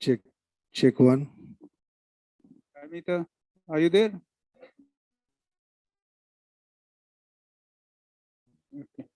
Check, check one. Amita, are you there? Okay.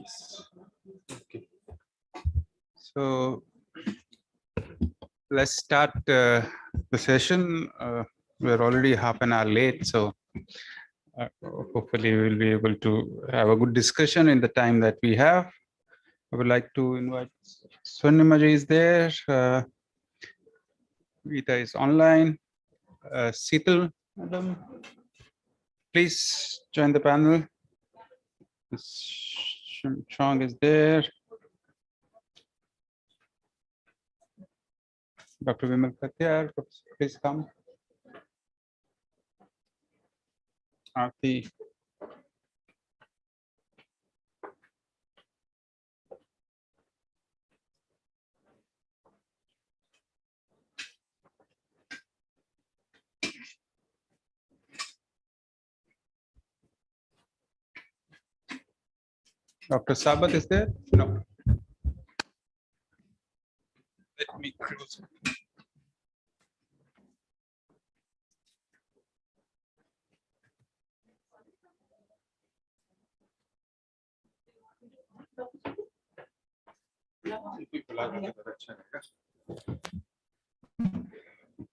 Okay. So let's start the session. We're already half an hour late, so hopefully we'll be able to have a good discussion in the time that we have. I would like to invite Swarnimaji is there. Vita is online. Seetal, madam, please join the panel. Chong is there. Dr. Vimal Katyar, please come. Aarti. Dr. Sabat is there? No. Let me close.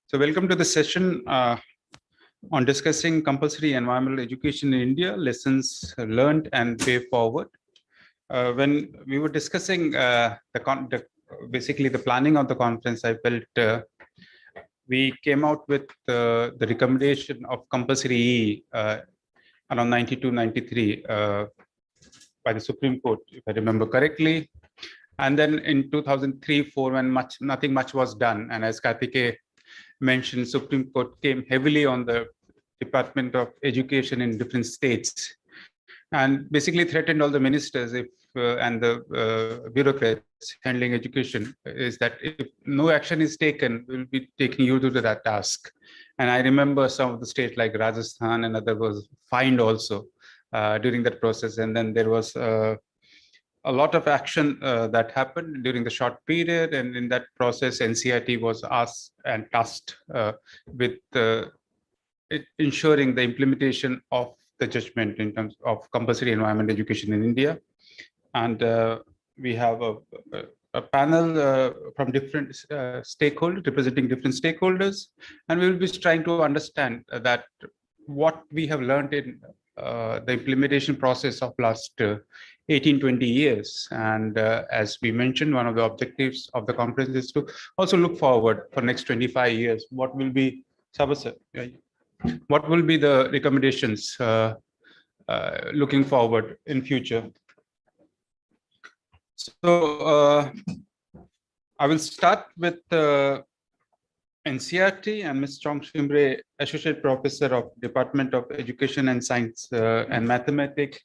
So welcome to the session on discussing compulsory environmental education in India, lessons learned and way forward. When we were discussing basically the planning of the conference, I felt we came out with the recommendation of compulsory E around 92, 93 by the Supreme Court, if I remember correctly. And then in 2003-4, when nothing much was done, and as Karthike mentioned, Supreme Court came heavily on the Department of Education in different states, and basically threatened all the ministers and the bureaucrats handling education, is that if no action is taken, we'll be taking you to that task. And I remember some of the states like Rajasthan and other was fined also during that process. And then there was a lot of action that happened during the short period. And in that process, NCERT was asked and tasked with ensuring the implementation of the judgment in terms of compulsory environmental education in India. And we have a panel from different stakeholders, representing different stakeholders. And we will be trying to understand that what we have learned in the implementation process of last 18-20 years. And as we mentioned, one of the objectives of the conference is to also look forward for next 25 years. What will be, Sabasar, what will be the recommendations looking forward in future? So I will start with NCERT, and Ms. Chong Shimbre, Associate Professor of Department of Education and Science and Mathematics,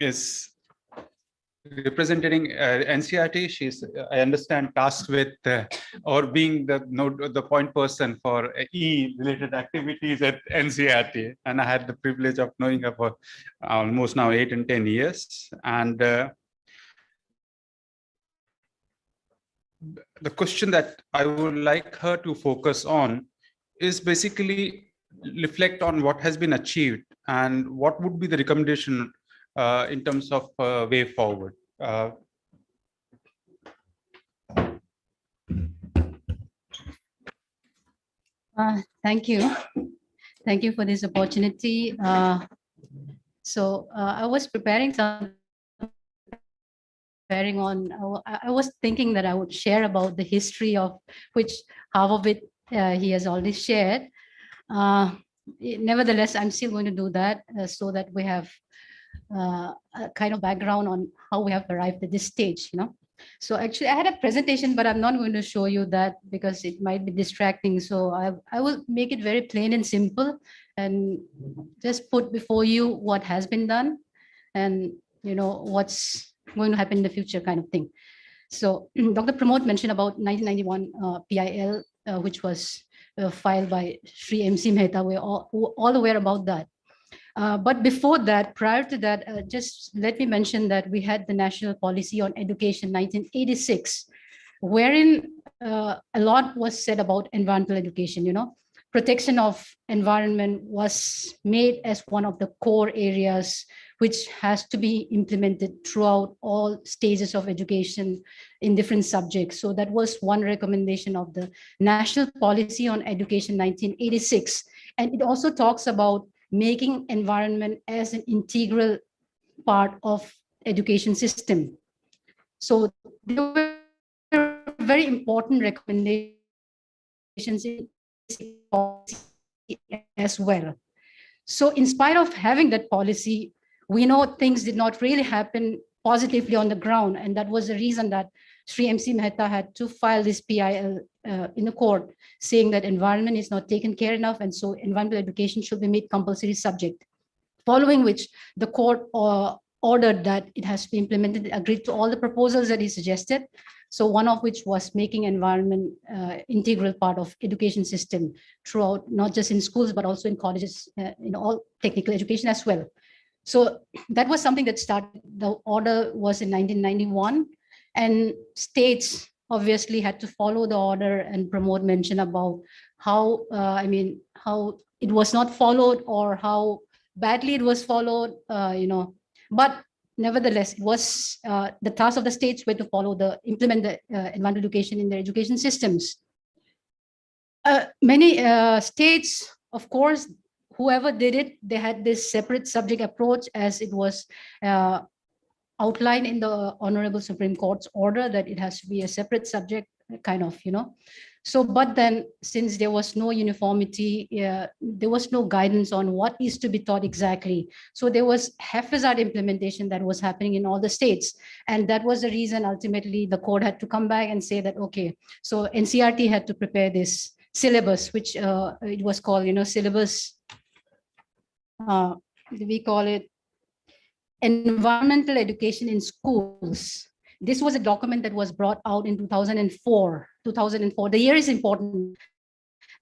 is representing NCERT. She's, I understand, tasked with or being the point person for E-related activities at NCERT. And I had the privilege of knowing her for almost now 8 and 10 years. And the question that I would like her to focus on is basically reflect on what has been achieved and what would be the recommendation in terms of way forward. Thank you. Thank you for this opportunity. I was I was thinking that I would share about the history of which half of it he has already shared. Nevertheless, I'm still going to do that so that we have a kind of background on how we have arrived at this stage, So actually I had a presentation, but I'm not going to show you that because it might be distracting. So I will make it very plain and simple and just put before you what has been done and, what's going to happen in the future kind of thing. So Dr. Pramod mentioned about 1991 PIL, which was filed by Sri MC Mehta. We're all aware about that. But before that, prior to that, just let me mention that we had the National Policy on Education 1986, wherein a lot was said about environmental education, protection of environment was made as one of the core areas which has to be implemented throughout all stages of education in different subjects. So that was one recommendation of the National Policy on Education 1986. And it also talks about making environment as an integral part of education system. So there were very important recommendations in policy as well. So in spite of having that policy, we know things did not really happen positively on the ground. And that was the reason that Sri MC Mehta had to file this PIL in the court, saying that environment is not taken care enough. And so environmental education should be made compulsory subject. Following which the court ordered that it has to be implemented, agreed to all the proposals that he suggested. So one of which was making environment integral part of education system throughout, not just in schools, but also in colleges, in all technical education as well. So that was something that started, the order was in 1991, and states obviously had to follow the order and promote mention about how, how it was not followed or how badly it was followed, but nevertheless, it was the task of the states were to implement the environmental education in their education systems. Many states, of course, whoever did it, they had this separate subject approach, as it was outlined in the Honorable Supreme Court's order that it has to be a separate subject, kind of, So, but then since there was no uniformity, there was no guidance on what is to be taught exactly. So there was haphazard implementation that was happening in all the states. And that was the reason ultimately the court had to come back and say that, okay, so NCERT had to prepare this syllabus, which it was called, syllabus, we call it Environmental Education in Schools. This was a document that was brought out in 2004. The year is important.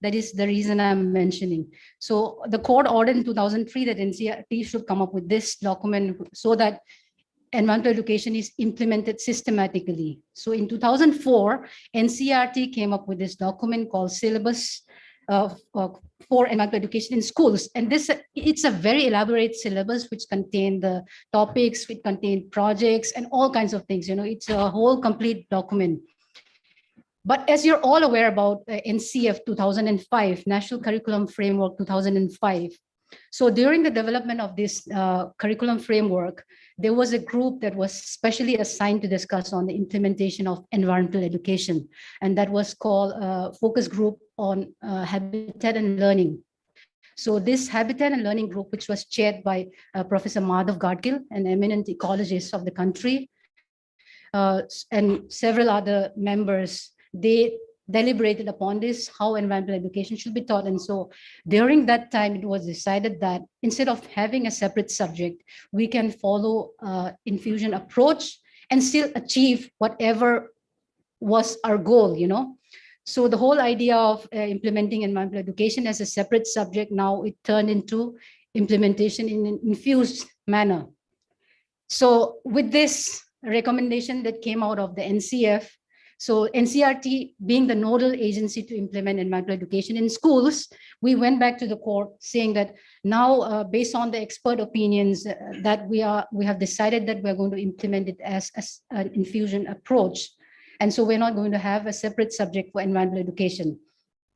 That is the reason I'm mentioning. So the court ordered in 2003 that NCERT should come up with this document so that environmental education is implemented systematically. So in 2004, NCERT came up with this document called Syllabus for Environmental Education in Schools. And it's a very elaborate syllabus which contains the topics, which contain projects and all kinds of things. It's a whole complete document. But as you're all aware about NCF 2005, National Curriculum Framework 2005. So during the development of this curriculum framework, there was a group that was specially assigned to discuss on the implementation of environmental education. And that was called Focus Group on Habitat and Learning. So this Habitat and Learning group, which was chaired by Professor Madhav Gadgil, an eminent ecologist of the country, and several other members, they deliberated upon this, how environmental education should be taught. And so during that time, it was decided that instead of having a separate subject, we can follow infusion approach and still achieve whatever was our goal, So the whole idea of implementing environmental education as a separate subject, now it turned into implementation in an infused manner. So with this recommendation that came out of the NCF, so NCERT being the nodal agency to implement environmental education in schools, we went back to the court saying that now, based on the expert opinions, that we have decided that we're going to implement it as an infusion approach. And so we're not going to have a separate subject for environmental education.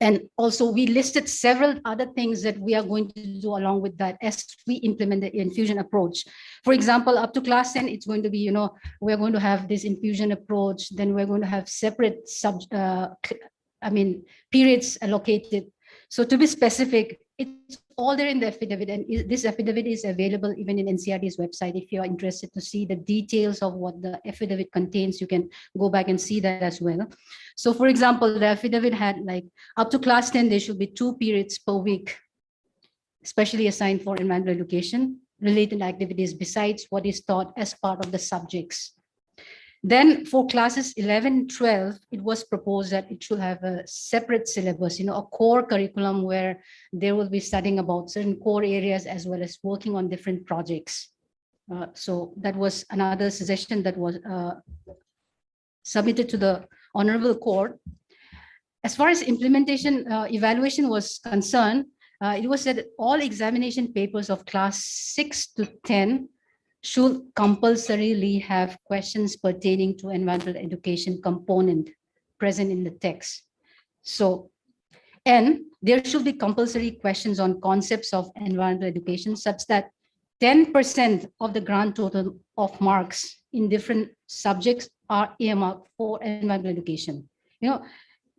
And also we listed several other things that we are going to do along with that as we implement the infusion approach. For example, up to class 10, it's going to be, we're going to have this infusion approach. Then we're going to have separate periods allocated. So to be specific, it's all there in the affidavit, and this affidavit is available even in NCERT's website. If you're interested to see the details of what the affidavit contains, you can go back and see that as well. So for example, the affidavit had like up to class 10, there should be 2 periods per week, specially assigned for environmental education related activities besides what is taught as part of the subjects. Then for classes 11, 12, it was proposed that it should have a separate syllabus, a core curriculum where they will be studying about certain core areas as well as working on different projects. So that was another suggestion that was submitted to the Honorable Court. as far as implementation evaluation was concerned, it was said that all examination papers of class 6 to 10 should compulsorily have questions pertaining to environmental education component present in the text. So, and there should be compulsory questions on concepts of environmental education such that 10% of the grand total of marks in different subjects are earmarked for environmental education.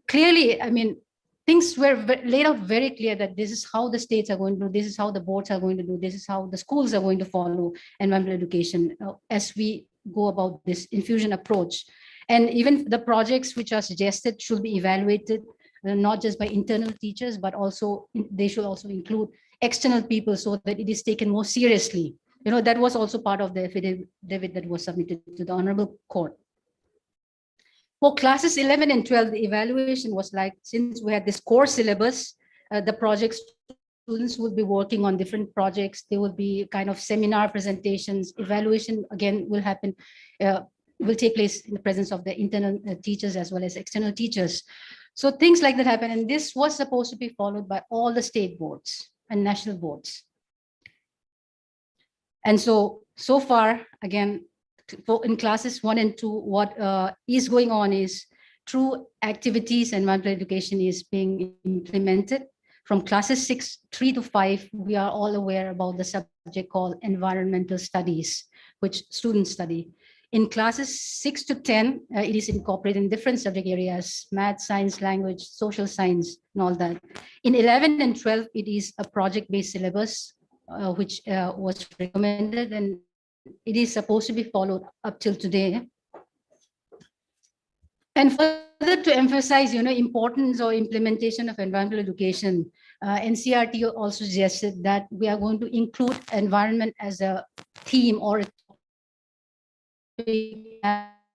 Clearly, I mean, things were laid out very clear that this is how the states are going to do, this is how the boards are going to do, this is how the schools are going to follow environmental education as we go about this infusion approach. And even the projects which are suggested should be evaluated not just by internal teachers, but also they should also include external people so that it is taken more seriously. That was also part of the affidavit that was submitted to the Honorable Court. For classes 11 and 12, the evaluation was like, since we had this core syllabus, the project students would be working on different projects. There will be kind of seminar presentations. Evaluation, again, will happen, will take place in the presence of the internal teachers as well as external teachers. So things like that happen. And this was supposed to be followed by all the state boards and national boards. And so far, again, in classes 1 and 2, what is going on is through activities, environmental education is being implemented. From classes 3 to 5, we are all aware about the subject called environmental studies, which students study. In classes 6 to 10, it is incorporated in different subject areas, math, science, language, social science, and all that. In 11 and 12, it is a project-based syllabus, which was recommended, and it is supposed to be followed up till today. And further to emphasize, importance or implementation of environmental education, NCERT also suggested that we are going to include environment as a theme or a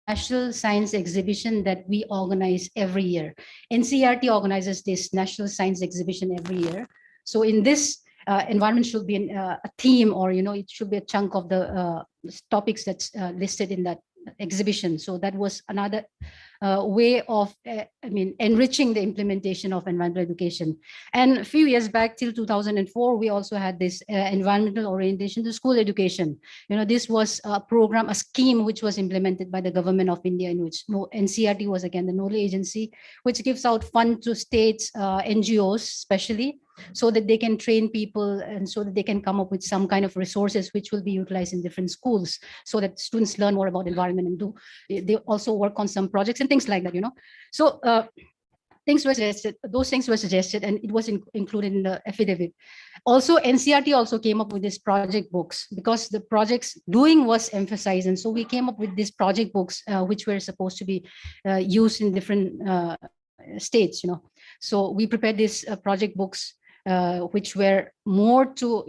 national science exhibition that we organize every year. NCERT organizes this national science exhibition every year. So in this, environment should be a theme, or it should be a chunk of the topics that's listed in that exhibition. So that was another way of enriching the implementation of environmental education. And a few years back, till 2004, we also had this environmental orientation to school education. This was a program, a scheme which was implemented by the government of India, in which NCERT was again the nodal agency, which gives out funds to states, NGOs especially, so that they can train people and so that they can come up with some kind of resources which will be utilized in different schools, so that students learn more about environment and they also work on some projects and things like that. So things were suggested, those things were suggested, and it was included in the affidavit. Also, NCERT also came up with these project books because the projects doing was emphasized, and so we came up with these project books which were supposed to be used in different states. So we prepared these project books which were more to,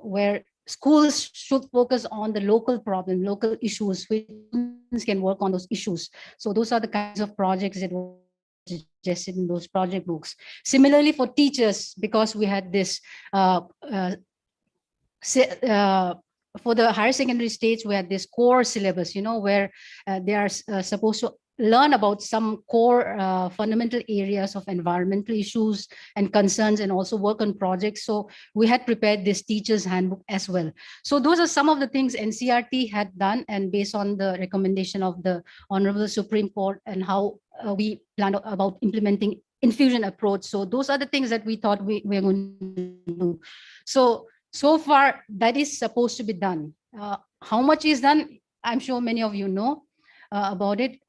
where schools should focus on the local problem, local issues, which students can work on those issues. So those are the kinds of projects that were suggested in those project books. Similarly for teachers, because we had this, for the higher secondary stage, we had this core syllabus, where they are supposed to learn about some core fundamental areas of environmental issues and concerns, and also work on projects. So we had prepared this teacher's handbook as well. So those are some of the things NCERT had done, and based on the recommendation of the Honorable Supreme Court and how we planned about implementing infusion approach. So those are the things that we thought we were going to do. So far that is supposed to be done. How much is done? I'm sure many of you know about it,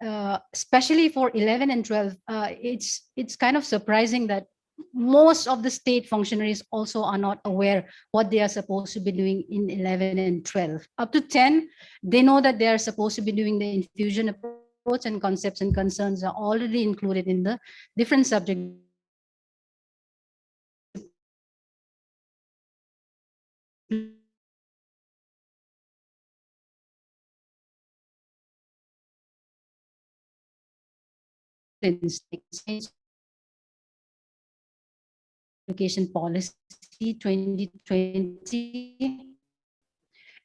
especially for 11 and 12. It's kind of surprising that most of the state functionaries also are not aware what they are supposed to be doing in 11 and 12. Up to 10, they know that they are supposed to be doing the infusion approach, and concepts and concerns are already included in the different subject education policy 2020.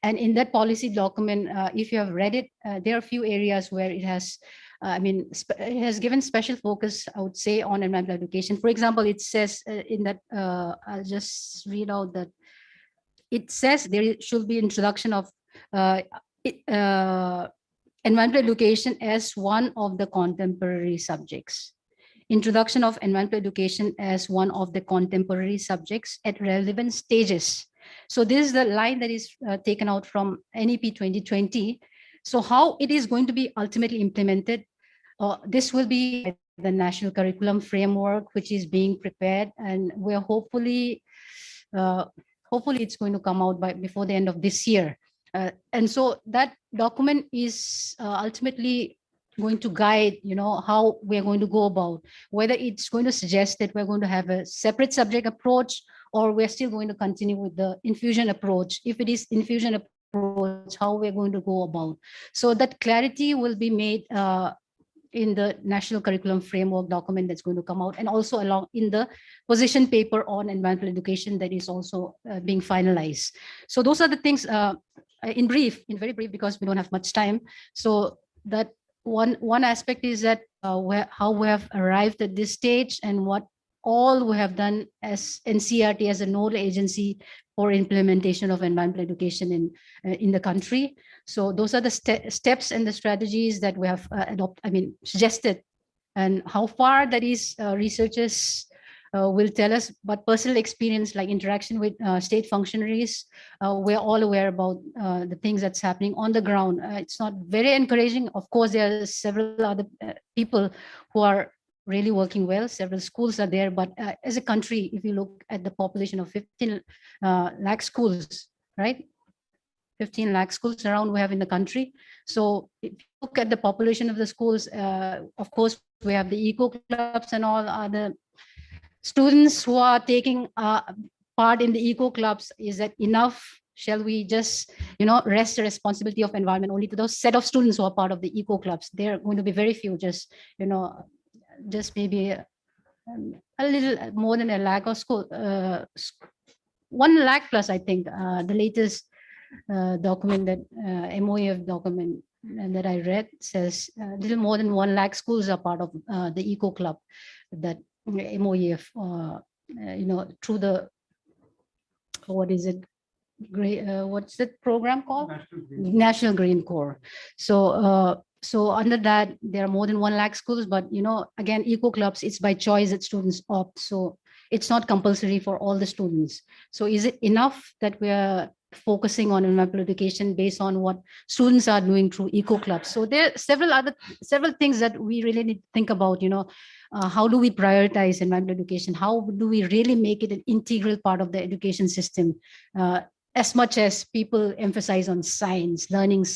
And in that policy document, if you have read it, there are a few areas where it has it has given special focus, I would say, on environmental education. For example, it says in that, I'll just read out that it says there should be introduction of uh, it- uh, environmental education as one of the contemporary subjects. Introduction of environmental education as one of the contemporary subjects at relevant stages. So this is the line that is taken out from NEP 2020. So how it is going to be ultimately implemented, this will be the national curriculum framework, which is being prepared, and we're uh, hopefully it's going to come out by before the end of this year. And so that document is ultimately going to guide, how we're going to go about, whether it's going to suggest that we're going to have a separate subject approach, or we're still going to continue with the infusion approach. If it is infusion approach, how we're going to go about. So that clarity will be made in the national curriculum framework document that's going to come out, and also along in the position paper on environmental education that is also being finalized. So those are the things in very brief, because we don't have much time. So that one aspect is that how we have arrived at this stage, and what all we have done as NCRT as a nodal agency for implementation of environmental education in the country. So those are the steps and the strategies that we have suggested, and how far that is researchers will tell us, but personal experience like interaction with state functionaries, we're all aware about the things that's happening on the ground. It's not very encouraging. Of course, there are several other people who are really working well. Several schools are there, but as a country, if you look at the population of 15 lakh schools, right? 15 lakh schools around we have in the country. So if you look at the population of the schools, of course, we have the eco clubs and all other students who are taking part in the eco clubs. Is that enough? Shall we just, rest the responsibility of environment only to those set of students who are part of the eco clubs? They're going to be very few, just maybe a little more than a lakh or school, 1 lakh plus, I think, the latest document that MOEF document that I read says a little more than 1 lakh schools are part of the eco club that MOEF, through the, what is it? What's the program called? National Green Corps. So under that, there are more than 1 lakh schools, but again, eco clubs, it's by choice that students opt. So it's not compulsory for all the students. So is it enough that we are focusing on environmental education based on what students are doing through eco clubs? So there are several things that we really need to think about. How do we prioritize environmental education? How do we really make it an integral part of the education system? As much as people emphasize on science, learning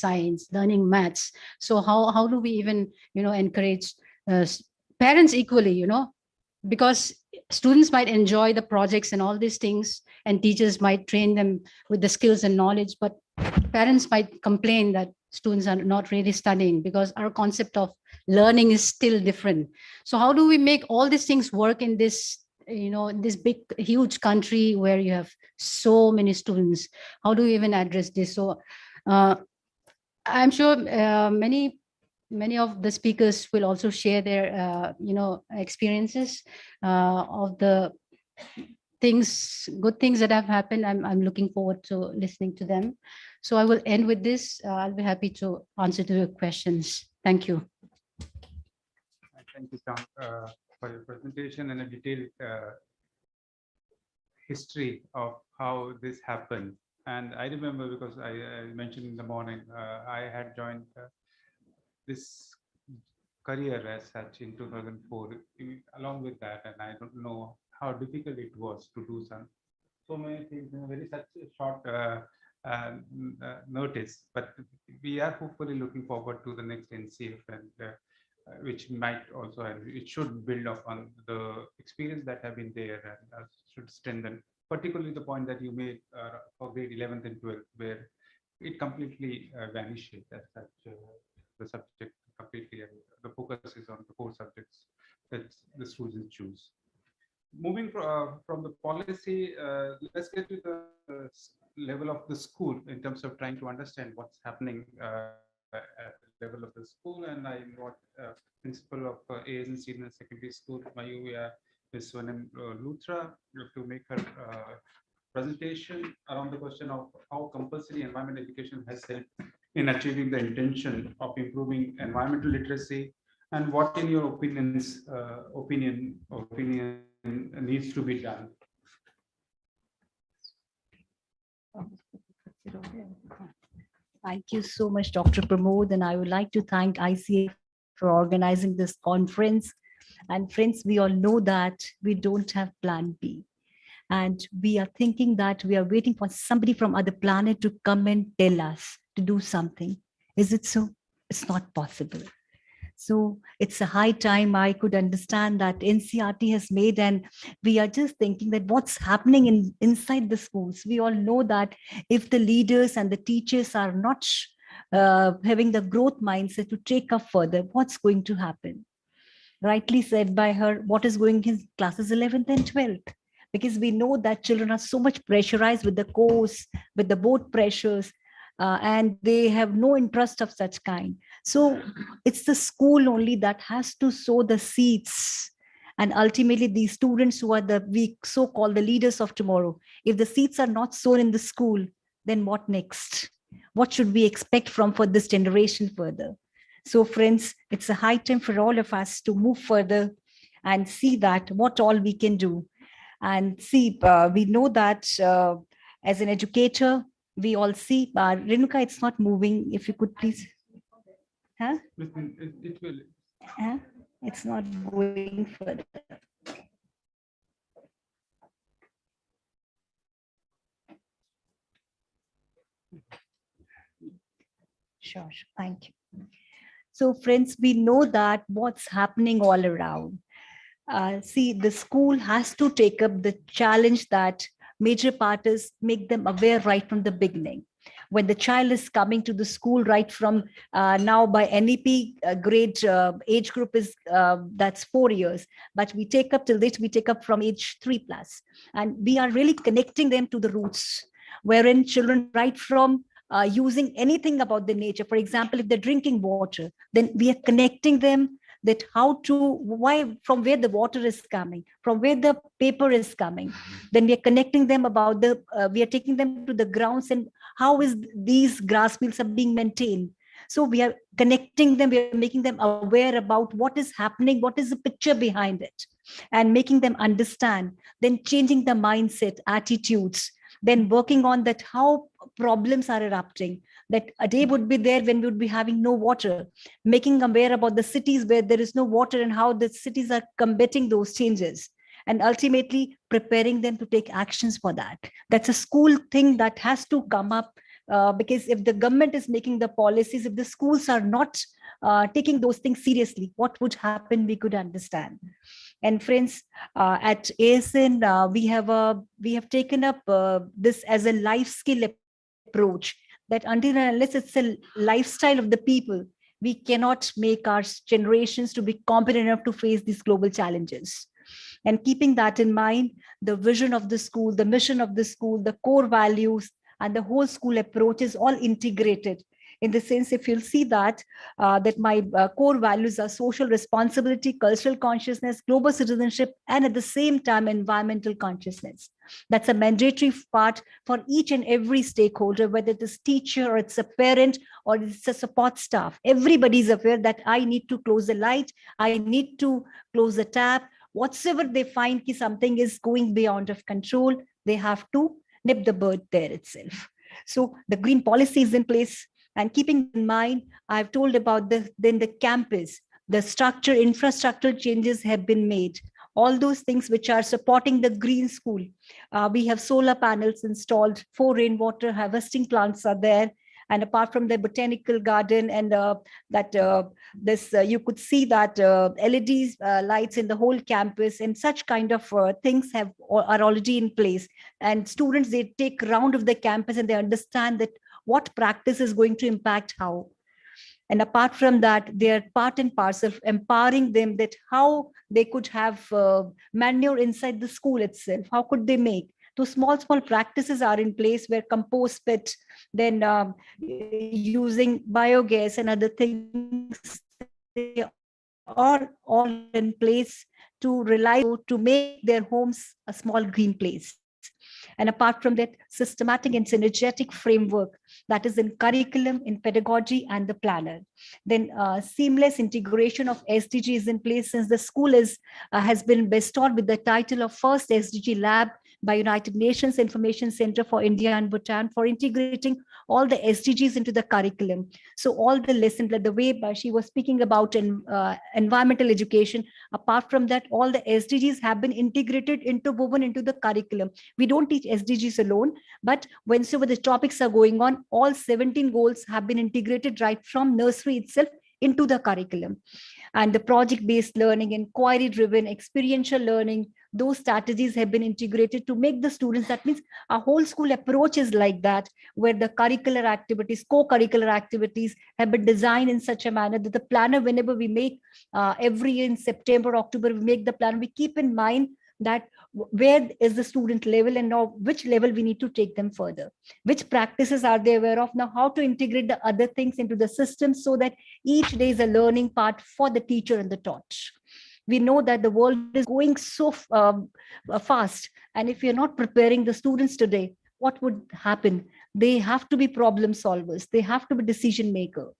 maths. So how do we even, encourage parents equally, because students might enjoy the projects and all these things, and teachers might train them with the skills and knowledge, but parents might complain that students are not really studying because our concept of learning is still different. So how do we make all these things work in this, this big, huge country where you have so many students? How do we even address this? So I'm sure many of the speakers will also share their, experiences of the good things that have happened. I'm looking forward to listening to them. So I will end with this. I'll be happy to answer to your questions. Thank you. Thank you, Tom, for your presentation and a detailed history of how this happened. And I remember, because I mentioned in the morning, I had joined this career as such in 2004 along with that, and I don't know how difficult it was to do so many things in a very such a short notice. But we are hopefully looking forward to the next NCF, and which might also, and it should build up on the experience that have been there, and should strengthen, particularly the point that you made for grade 11th and 12th, where it completely vanishes as such. The subject completely, and the focus is on the core subjects that the students choose. Moving from the policy, let's get to the level of the school in terms of trying to understand what's happening at the level of the school, and I invite principal of ASN Senior Secondary School, Mayuya, Ms. Swanam Luthra, to make her presentation around the question of how compulsory environmental education has helped in achieving the intention of improving environmental literacy, and what, in your opinion needs to be done. Thank you so much, Dr. Pramod, and I would like to thank ICSE for organizing this conference. And friends, we all know that we don't have plan B. And we are thinking that we are waiting for somebody from other planet to come and tell us to do something. Is it so? It's not possible. So it's a high time I could understand that NCERT has made, and we are just thinking that what's happening inside the schools. We all know that if the leaders and the teachers are not having the growth mindset to take up further, what's going to happen? Rightly said by her, what is going in classes 11th and 12th? Because we know that children are so much pressurized with the course, with the board pressures, and they have no interest of such kind. So it's the school only that has to sow the seeds. And ultimately, these students who are we so-called the leaders of tomorrow, if the seeds are not sown in the school, then what next? What should we expect for this generation further? So friends, it's a high time for all of us to move further and see that what all we can do. And see, we know that as an educator, we all see, Renuka, it's not moving. If you could please. Huh? It will. Huh? It's not going further. Sure, thank you. So friends, we know that what's happening all around. See, the school has to take up the challenge that major part is make them aware right from the beginning. When the child is coming to the school right from now by NEP grade age group is that's 4 years, but we take up till date, we take up from age 3+. And we are really connecting them to the roots, wherein children right from using anything about the nature. For example, if they're drinking water, then we are connecting them that from where the water is coming, from where the paper is coming. Then we are connecting them about we are taking them to the grounds and how is these grass fields are being maintained. So we are connecting them, we are making them aware about what is happening, what is the picture behind it, and making them understand, then changing the mindset, attitudes, then working on that how problems are erupting, that a day would be there when we would be having no water, making aware about the cities where there is no water and how the cities are combating those changes, and ultimately preparing them to take actions for that. That's a school thing that has to come up, because if the government is making the policies, if the schools are not taking those things seriously, what would happen, we could understand. And friends, at ASN, we have taken up this as a life skill approach, that until and unless it's a lifestyle of the people, we cannot make our generations to be competent enough to face these global challenges. And keeping that in mind, the vision of the school, the mission of the school, the core values, and the whole school approach is all integrated. In the sense, if you'll see that, that my core values are social responsibility, cultural consciousness, global citizenship, and at the same time, environmental consciousness. That's a mandatory part for each and every stakeholder, whether it is teacher or it's a parent or it's a support staff. Everybody's aware that I need to close the light, I need to close the tap. Whatsoever they find that something is going beyond of control, they have to nip the bud there itself. So the green policy is in place. And keeping in mind, I've told about the campus, the infrastructural changes have been made. All those things which are supporting the green school. We have solar panels installed, 4 rainwater harvesting plants are there. And apart from the botanical garden and you could see that LED lights in the whole campus, and such kind of things are already in place. And students, they take round of the campus and they understand that what practice is going to impact how. And apart from that, they are part and parcel of empowering them that how they could have manure inside the school itself. How could they make? Those small practices are in place, where compost pit, then using biogas and other things, they are all in place to rely to make their homes a small green place. And apart from that, systematic and synergetic framework that is in curriculum, in pedagogy, and the planner. Then seamless integration of SDG is in place, since the school has been bestowed with the title of first SDG lab by United Nations Information Center for India and Bhutan for integrating all the SDGs into the curriculum. So all the lessons, like the way she was speaking about in environmental education, apart from that, all the SDGs have been integrated woven into the curriculum. We don't teach SDGs alone, but whenever the topics are going on, all 17 goals have been integrated right from nursery itself into the curriculum. And the project-based learning, inquiry-driven, experiential learning, those strategies have been integrated to make the students, that means our whole school approach is like that, where the curricular activities, co-curricular activities have been designed in such a manner that the planner, whenever we make every year in September, October, we make the plan, we keep in mind that where is the student level and now which level we need to take them further, which practices are they aware of, now how to integrate the other things into the system, so that each day is a learning part for the teacher and the taught. We know that the world is going so fast, and if you're not preparing the students today, what would happen? They have to be problem solvers, they have to be decision maker.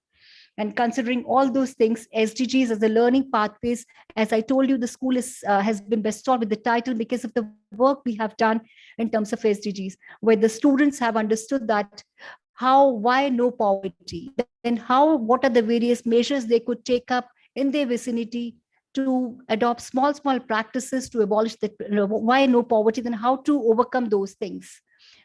And considering all those things, SDGs as the learning pathways, as I told you, the school has been bestowed with the title because of the work we have done in terms of SDGs, where the students have understood that why no poverty, then what are the various measures they could take up in their vicinity to adopt small practices to abolish the why no poverty, then how to overcome those things.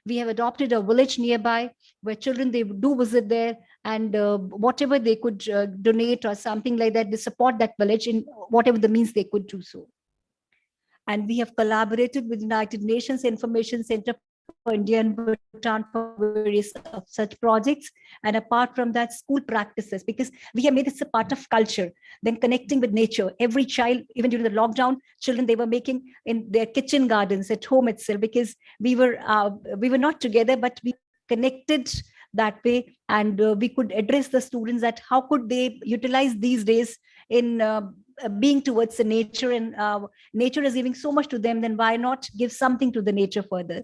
We have adopted a village nearby where children, they do visit there, and whatever they could donate or something like that, they support that village in whatever the means they could do so. And we have collaborated with United Nations Information Center for India and Bhutan for various such projects. And apart from that, school practices, because we have made this a part of culture, then connecting with nature. Every child, even during the lockdown, children, they were making in their kitchen gardens at home itself, because we were not together, but we connected that way, and we could address the students that how could they utilize these days in being towards the nature, and nature is giving so much to them, then why not give something to the nature further.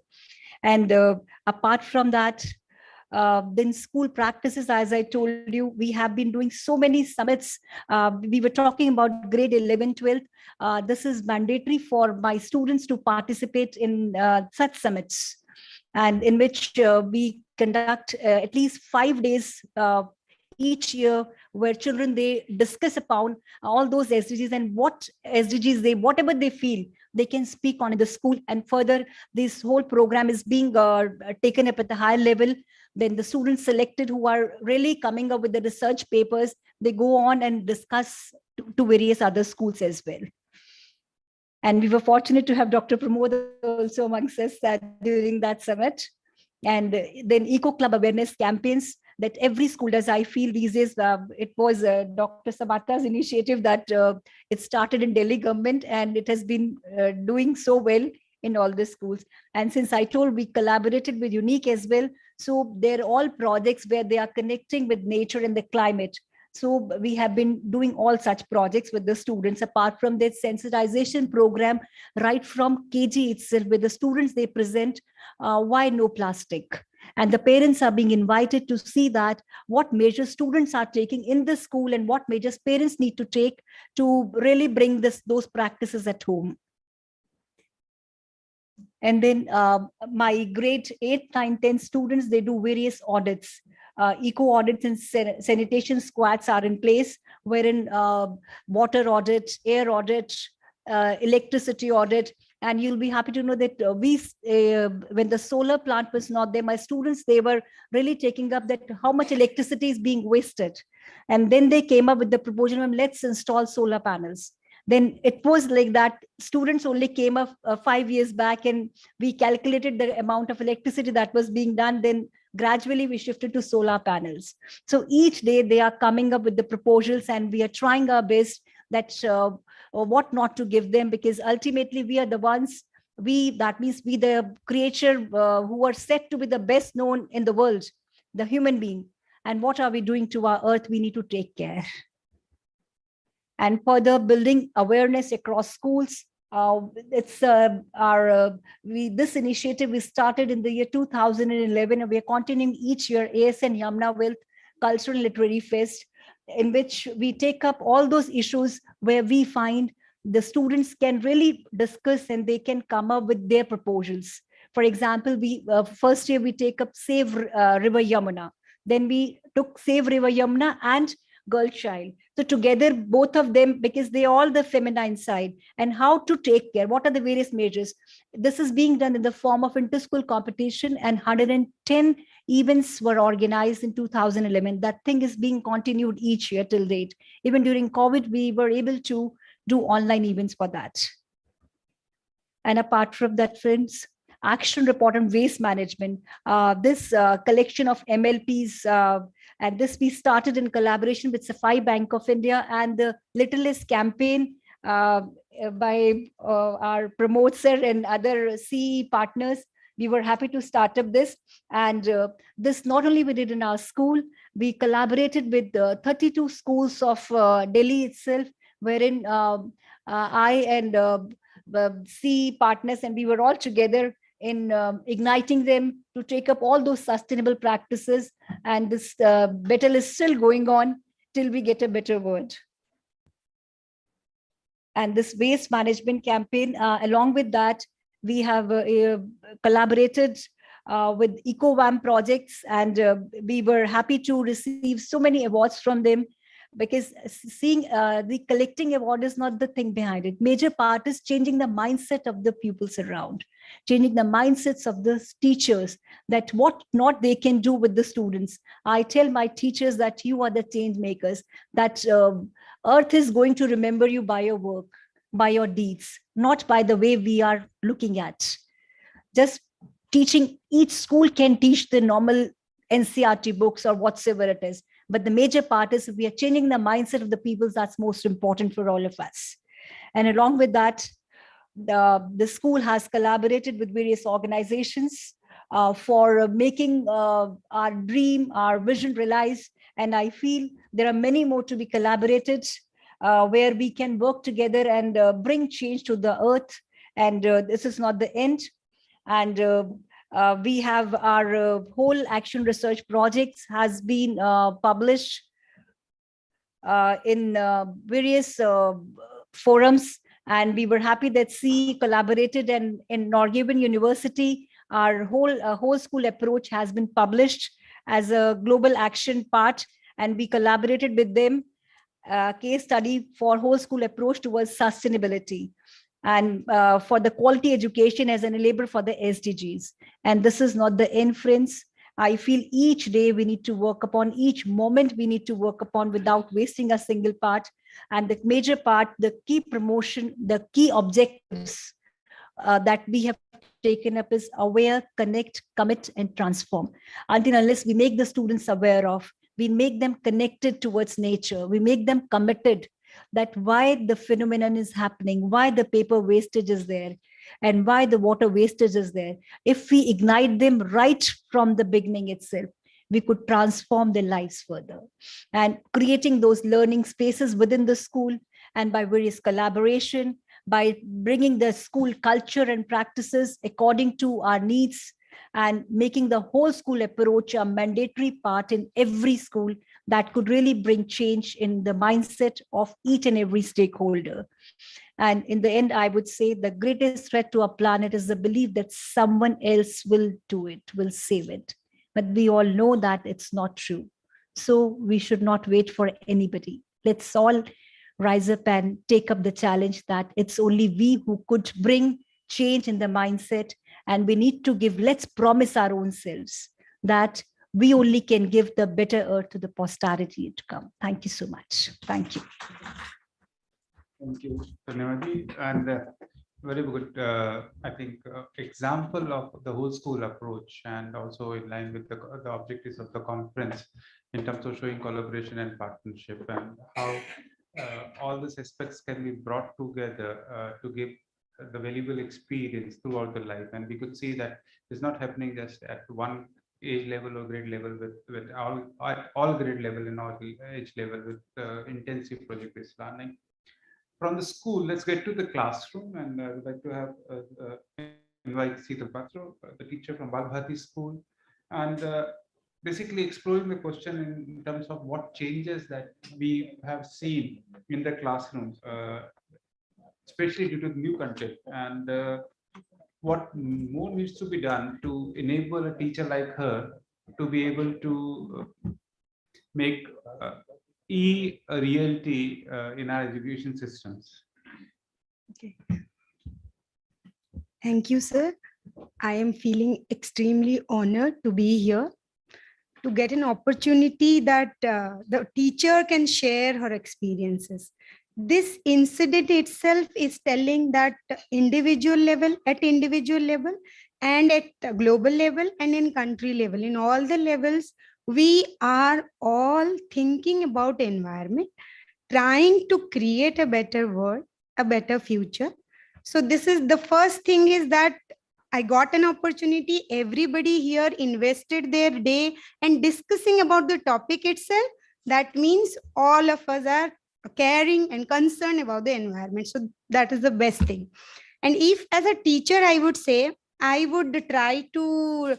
And apart from that, then school practices, as I told you, we have been doing so many summits. We were talking about grade 11, 12. This is mandatory for my students to participate in such summits, and in which we conduct at least 5 days each year, where children, they discuss upon all those SDGs, and what SDGs whatever they feel they can speak on in the school. And further, this whole program is being taken up at the higher level. Then the students selected who are really coming up with the research papers, they go on and discuss to various other schools as well. And we were fortunate to have Dr. Pramod also amongst us during that summit. And then Eco Club awareness campaigns that every school does. I feel these days, it was Dr. Samata's initiative that it started in Delhi government, and it has been doing so well in all the schools. And since I told, we collaborated with Unique as well. So they're all projects where they are connecting with nature and the climate. So we have been doing all such projects with the students, apart from that sensitization program, right from KG itself, where the students, they present why no plastic. And the parents are being invited to see that what measures students are taking in the school and what measures parents need to take to really bring those practices at home. And then my grade 8, 9, 10 students, they do various audits. Eco audits and sanitation squads are in place, wherein water audit, air audit, electricity audit. And you'll be happy to know that when the solar plant was not there, my students, they were really taking up that how much electricity is being wasted. And then they came up with the proposal, let's install solar panels. Then it was like that. Students only came up 5 years back, and we calculated the amount of electricity that was being done. Then gradually we shifted to solar panels. So each day they are coming up with the proposals, and we are trying our best that what not to give them, because ultimately we are the ones that means we, the creature who are said to be the best known in the world, the human being. And what are we doing to our earth? We need to take care. And further building awareness across schools. It's this initiative we started in the year 2011, and we are continuing each year ASN Yamuna Wealth Cultural Literary Fest, in which we take up all those issues where we find the students can really discuss and they can come up with their proposals. For example, we first year we take up Save River Yamuna. Then we took Save River Yamuna and Girl Child. So together, both of them, because they all the feminine side, and how to take care, what are the various measures. This is being done in the form of inter-school competition, and 110 events were organized in 2011. That thing is being continued each year till date. Even during COVID, we were able to do online events for that. And apart from that, friends, action report on waste management. This collection of MLPs, and this we started in collaboration with Safai Bank of India and the Littlest campaign by our promoter and other CE partners. We were happy to start up this. And this not only we did in our school, we collaborated with 32 schools of Delhi itself, wherein I and CE partners, and we were all together in igniting them to take up all those sustainable practices. And this battle is still going on till we get a better world. And this waste management campaign, along with that, we have collaborated with EcoVAM projects, and we were happy to receive so many awards from them, because seeing the collecting award is not the thing behind it. Major part is changing the mindset of the pupils around, changing the mindsets of the teachers, that what not they can do with the students. I tell my teachers that you are the change makers, that earth is going to remember you by your work, by your deeds, not by the way we are looking at. Just teaching, each school can teach the normal NCRT books or whatsoever it is. But the major part is we are changing the mindset of the people. That's most important for all of us. And along with that, the school has collaborated with various organizations for making our dream, our vision realized. And I feel there are many more to be collaborated, where we can work together and bring change to the earth. And this is not the end. And we have our whole action research projects has been published in various forums, and we were happy that CE collaborated, and in Norwegian University, our whole school approach has been published as a global action part, and we collaborated with them, case study for whole school approach towards sustainability, and for the quality education as an enabler for the SDGs. And this is not the end, friends. I feel each day we need to work upon, each moment we need to work upon without wasting a single part. And the major part, the key promotion, the key objectives that we have taken up is aware, connect, commit, and transform. Until unless we make the students aware of, we make them connected towards nature, we make them committed, that why the phenomenon is happening, why the paper wastage is there, and why the water wastage is there. If we ignite them right from the beginning itself, we could transform their lives further. And creating those learning spaces within the school, and by various collaboration, by bringing the school culture and practices according to our needs, and making the whole school approach a mandatory part in every school, that could really bring change in the mindset of each and every stakeholder. And in the end, I would say the greatest threat to our planet is the belief that someone else will do it, will save it. But we all know that it's not true. So we should not wait for anybody. Let's all rise up and take up the challenge that it's only we who could bring change in the mindset. And we need to give, let's promise our own selves that we only can give the better earth to the posterity to come. Thank you so much. Thank you. Thank you, Dhanyavad. And very good, I think, example of the whole school approach, and also in line with the objectives of the conference in terms of showing collaboration and partnership, and how all these aspects can be brought together to give the valuable experience throughout the life. And we could see that it's not happening just at one age level or grade level, with all at all grade level and all age level, with intensive project-based learning. From the school, let's get to the classroom, and I would like to have invite Sita Patro, the teacher from Balbhati School, and basically exploring the question in terms of what changes that we have seen in the classrooms, especially due to new content, and what more needs to be done to enable a teacher like her to be able to make a reality in our education systems. Okay. Thank you, sir. I am feeling extremely honored to be here, to get an opportunity that the teacher can share her experiences. This incident itself is telling that at individual level and at the global level and in country level, in all the levels, we are all thinking about environment, trying to create a better world, a better future. So this is the first thing, is that I got an opportunity. Everybody here invested their day and discussing about the topic itself. That means all of us are caring and concerned about the environment. So that is the best thing. And if as a teacher, I would say, I would try to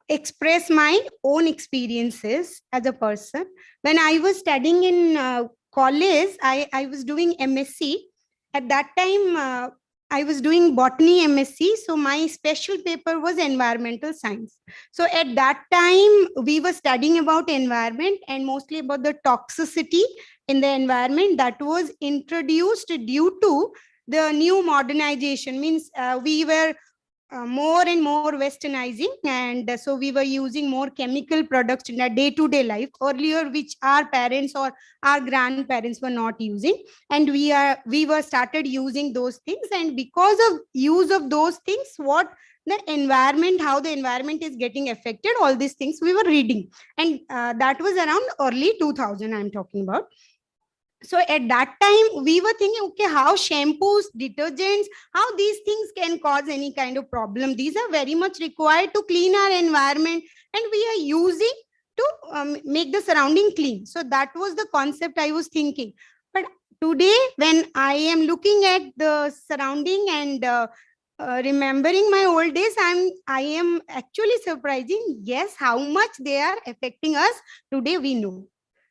express my own experiences as a person. When I was studying in college, I was doing MSc. At that time, I was doing botany MSc. So my special paper was environmental science. So at that time, we were studying about environment and mostly about the toxicity in the environment that was introduced due to the new modernization. Means we were more and more westernizing, and so we were using more chemical products in our day-to-day life earlier, which our parents or our grandparents were not using, and we were started using those things. And because of use of those things, what the environment, how the environment is getting affected, all these things we were reading. And that was around early 2000 I'm talking about. So at that time, we were thinking, okay, how shampoos, detergents, how these things can cause any kind of problem. These are very much required to clean our environment, and we are using to make the surrounding clean. So that was the concept I was thinking. But today, when I am looking at the surrounding and remembering my old days, I am actually surprising. Yes, how much they are affecting us today, we know.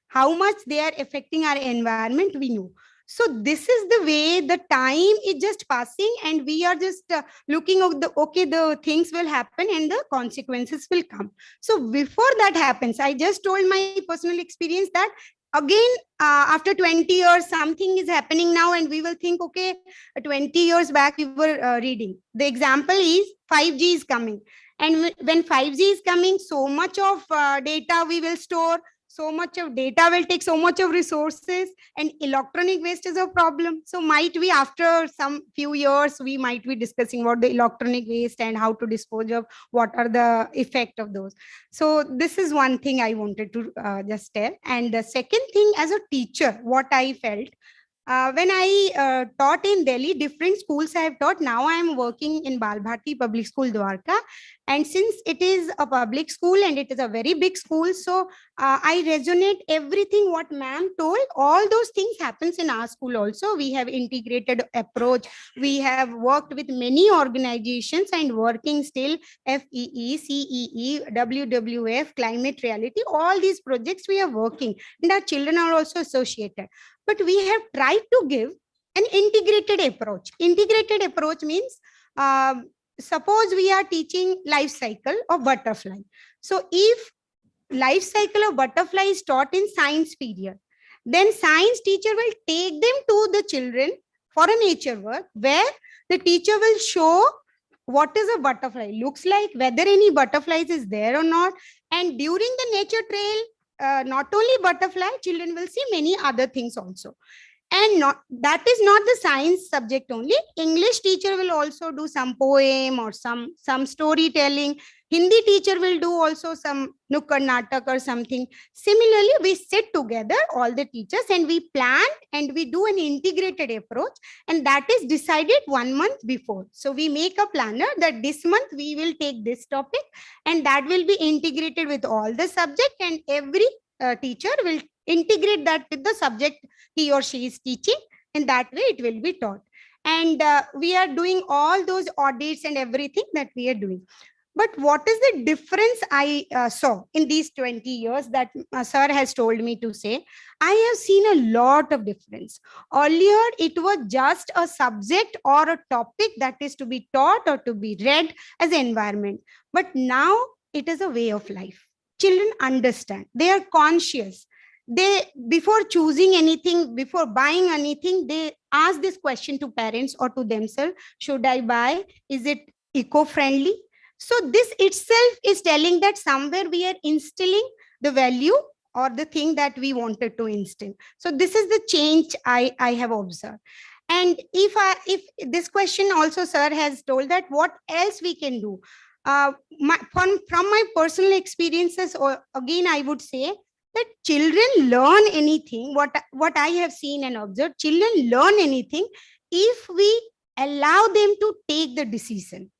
How much they are affecting our environment, we know. So this is the way the time is just passing, and we are just looking at the things will happen and the consequences will come. So before that happens, I just told my personal experience that again, after 20 years, something is happening now, and we will think, okay, 20 years back we were reading. The example is 5G is coming. And when 5G is coming, so much of data we will store, so much of data will take so much of resources, and electronic waste is a problem. So might be after some few years, we might be discussing about the electronic waste and how to dispose of, what are the effect of those. So this is one thing I wanted to just tell. And the second thing, as a teacher, what I felt, when I taught in Delhi, different schools I have taught. Now I am working in Balbhati Public School, Dwarka. And since it is a public school and it is a very big school, so I resonate everything what ma'am told. All those things happens in our school also. We have integrated approach. We have worked with many organizations and working still, FEE, CEE, WWF, Climate Reality, all these projects we are working. And our children are also associated. But we have tried to give an integrated approach. Integrated approach means, suppose we are teaching life cycle of butterfly. So if life cycle of butterfly is taught in science period, then science teacher will take them to the children for a nature work, where the teacher will show what is a butterfly looks like, whether any butterflies is there or not. And during the nature trail, not only butterfly, children will see many other things also. And that is not the science subject only. English teacher will also do some poem or some storytelling. Hindi teacher will do also some nukkad natak or something. Similarly, we sit together, all the teachers, and we plan and we do an integrated approach, and that is decided 1 month before. So we make a planner that this month we will take this topic, and that will be integrated with all the subject, and every teacher will integrate that with the subject he or she is teaching, and that way it will be taught. And we are doing all those audits and everything that we are doing. But what is the difference I saw in these 20 years that sir has told me to say? I have seen a lot of difference. Earlier, it was just a subject or a topic that is to be taught or to be read as an environment. But now it is a way of life. Children understand. They are conscious. They, before choosing anything, before buying anything, they ask this question to parents or to themselves: should I buy? Is it eco-friendly? So this itself is telling that somewhere we are instilling the value or the thing that we wanted to instill. So this is the change I have observed. And if this question also sir has told that what else we can do, from my personal experiences, or again I would say that children learn anything. What I have seen and observed, children learn anything if we allow them to take the decision,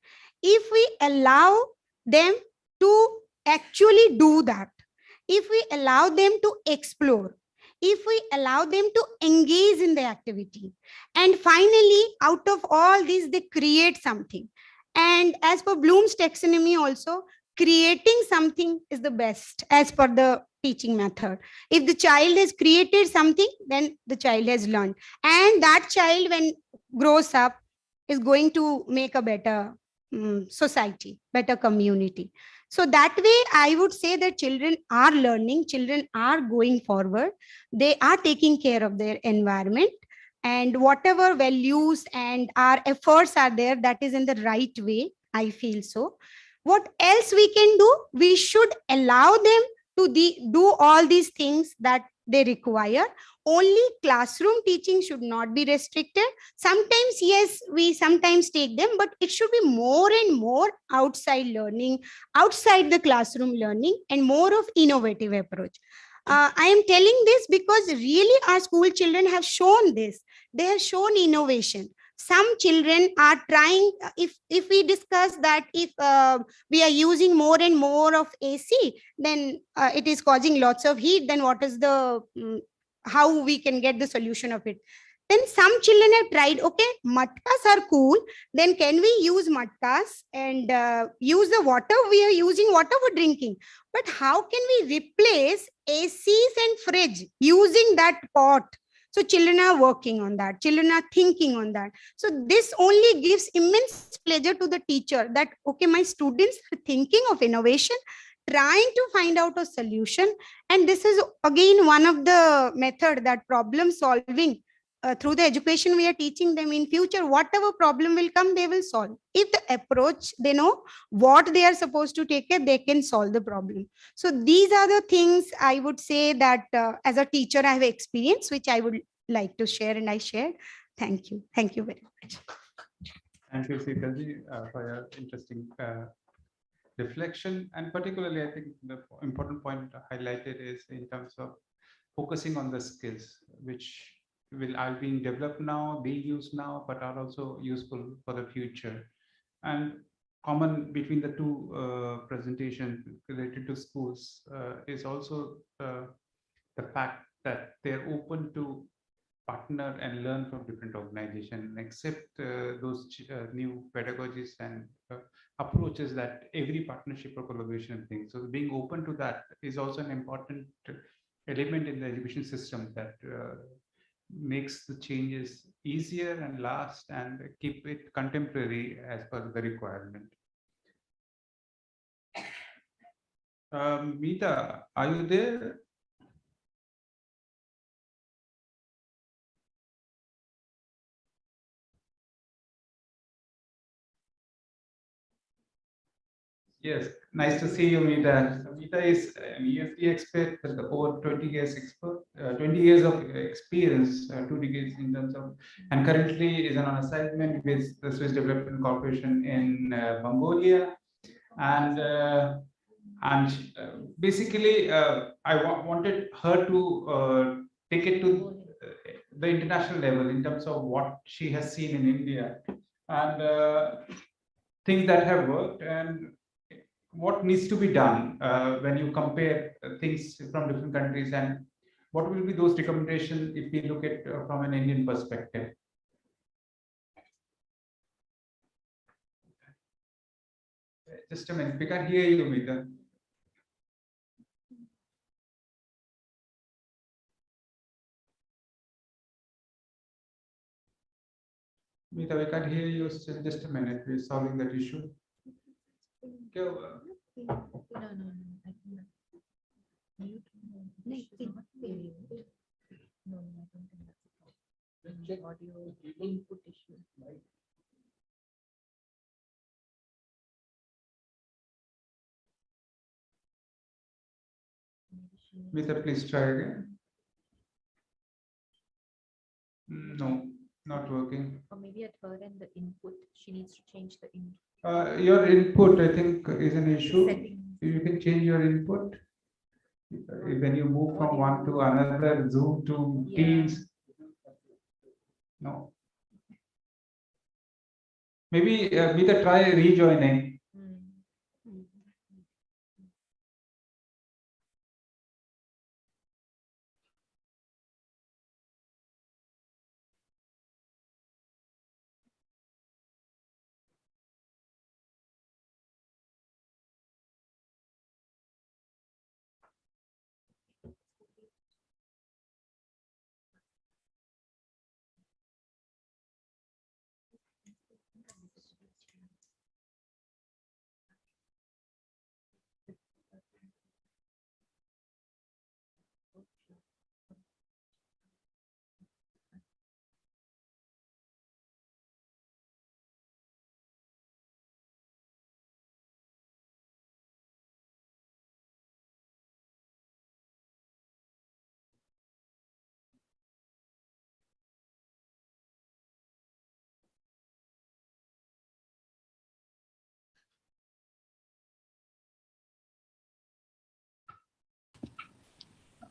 if we allow them to actually do that, if we allow them to explore, if we allow them to engage in the activity, and finally out of all this they create something. And as per Bloom's taxonomy also, creating something is the best as per the teaching method. If the child has created something, then the child has learned, and that child when grows up is going to make a better society, better community. So that way I would say that children are learning, children are going forward, they are taking care of their environment, and whatever values and our efforts are there, that is in the right way, I feel so. What else we can do? We should allow them to do all these things that they require. Only classroom teaching should not be restricted. Sometimes, yes, we sometimes take them, but it should be more and more outside learning, outside the classroom learning, and more of innovative approach. I am telling this because really our school children have shown this. They have shown innovation. Some children are trying, if we discuss that if we are using more and more of AC, then it is causing lots of heat, then what is the how we can get the solution of it? Then some children have tried, okay, matkas are cool, then can we use matkas and use the water? We are using water for drinking, but how can we replace ACs and fridge using that pot? So children are working on that, children are thinking on that. So this only gives immense pleasure to the teacher that, okay, my students are thinking of innovation, trying to find out a solution. And this is again one of the method, that problem solving. Through the education we are teaching them, in future whatever problem will come, they will solve. If the approach, they know what they are supposed to take care, they can solve the problem. So these are the things I would say that as a teacher I have experienced, which I would like to share, and I shared. Thank you very much. Thank you, Seethaji, for your interesting reflection. And particularly, I think the important point highlighted is in terms of focusing on the skills, which are being developed now, being used now, but are also useful for the future. And common between the two presentations related to schools is also the fact that they're open to partner and learn from different organizations, accept those new pedagogies and approaches that every partnership or collaboration thing. So being open to that is also an important element in the education system that makes the changes easier and last and keep it contemporary as per the requirement. Meeta, are you there? Yes, nice to see you, Meeta. Meeta is an EFT expert with over 20 years 20 years of experience, 2 decades in terms of, and currently is on assignment with the Swiss Development Corporation in Mongolia. and basically I wanted her to take it to the international level in terms of what she has seen in India and things that have worked and what needs to be done when you compare things from different countries, and what will be those recommendations if we look at from an Indian perspective. Just a minute, we can't hear you, Meeta. Meeta, we can't hear you still. Just a minute, we're solving that issue. Go. No, no, no. I think mute. No, it should not be mute. No, I don't think that's a problem. Audio input issue. Meeta, please try again. No, not working. Or maybe at her end, the input, she needs to change the input. Your input, I think, is an issue. Settings. You can change your input. When you move from one to another, Zoom to Yeah. Teams. No. Maybe Meeta, try rejoining.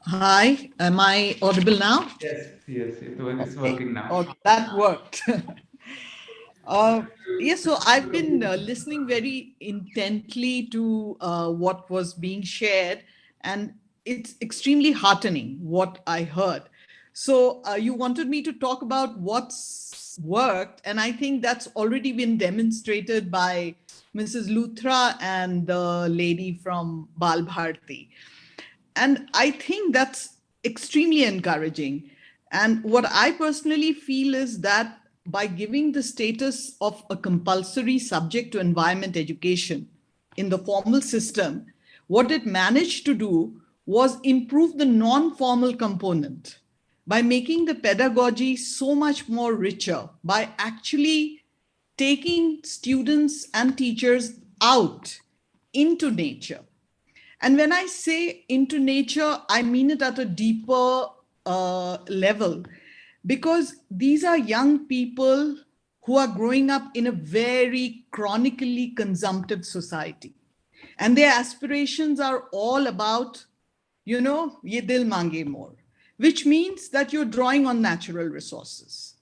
Hi, am I audible now? Yes, yes, it's working now. Oh, that worked. Yes, so I've been listening very intently to what was being shared, and it's extremely heartening what I heard. So you wanted me to talk about what's worked, and I think that's already been demonstrated by Mrs. Luthra and the lady from Bal Bharti. And I think that's extremely encouraging. And what I personally feel is that by giving the status of a compulsory subject to environment education in the formal system, what it managed to do was improve the non-formal component by making the pedagogy so much more richer, by actually taking students and teachers out into nature. And when I say into nature, I mean it at a deeper level, because these are young people who are growing up in a very chronically consumptive society. And their aspirations are all about, ye dil mange more, which means that you're drawing on natural resources.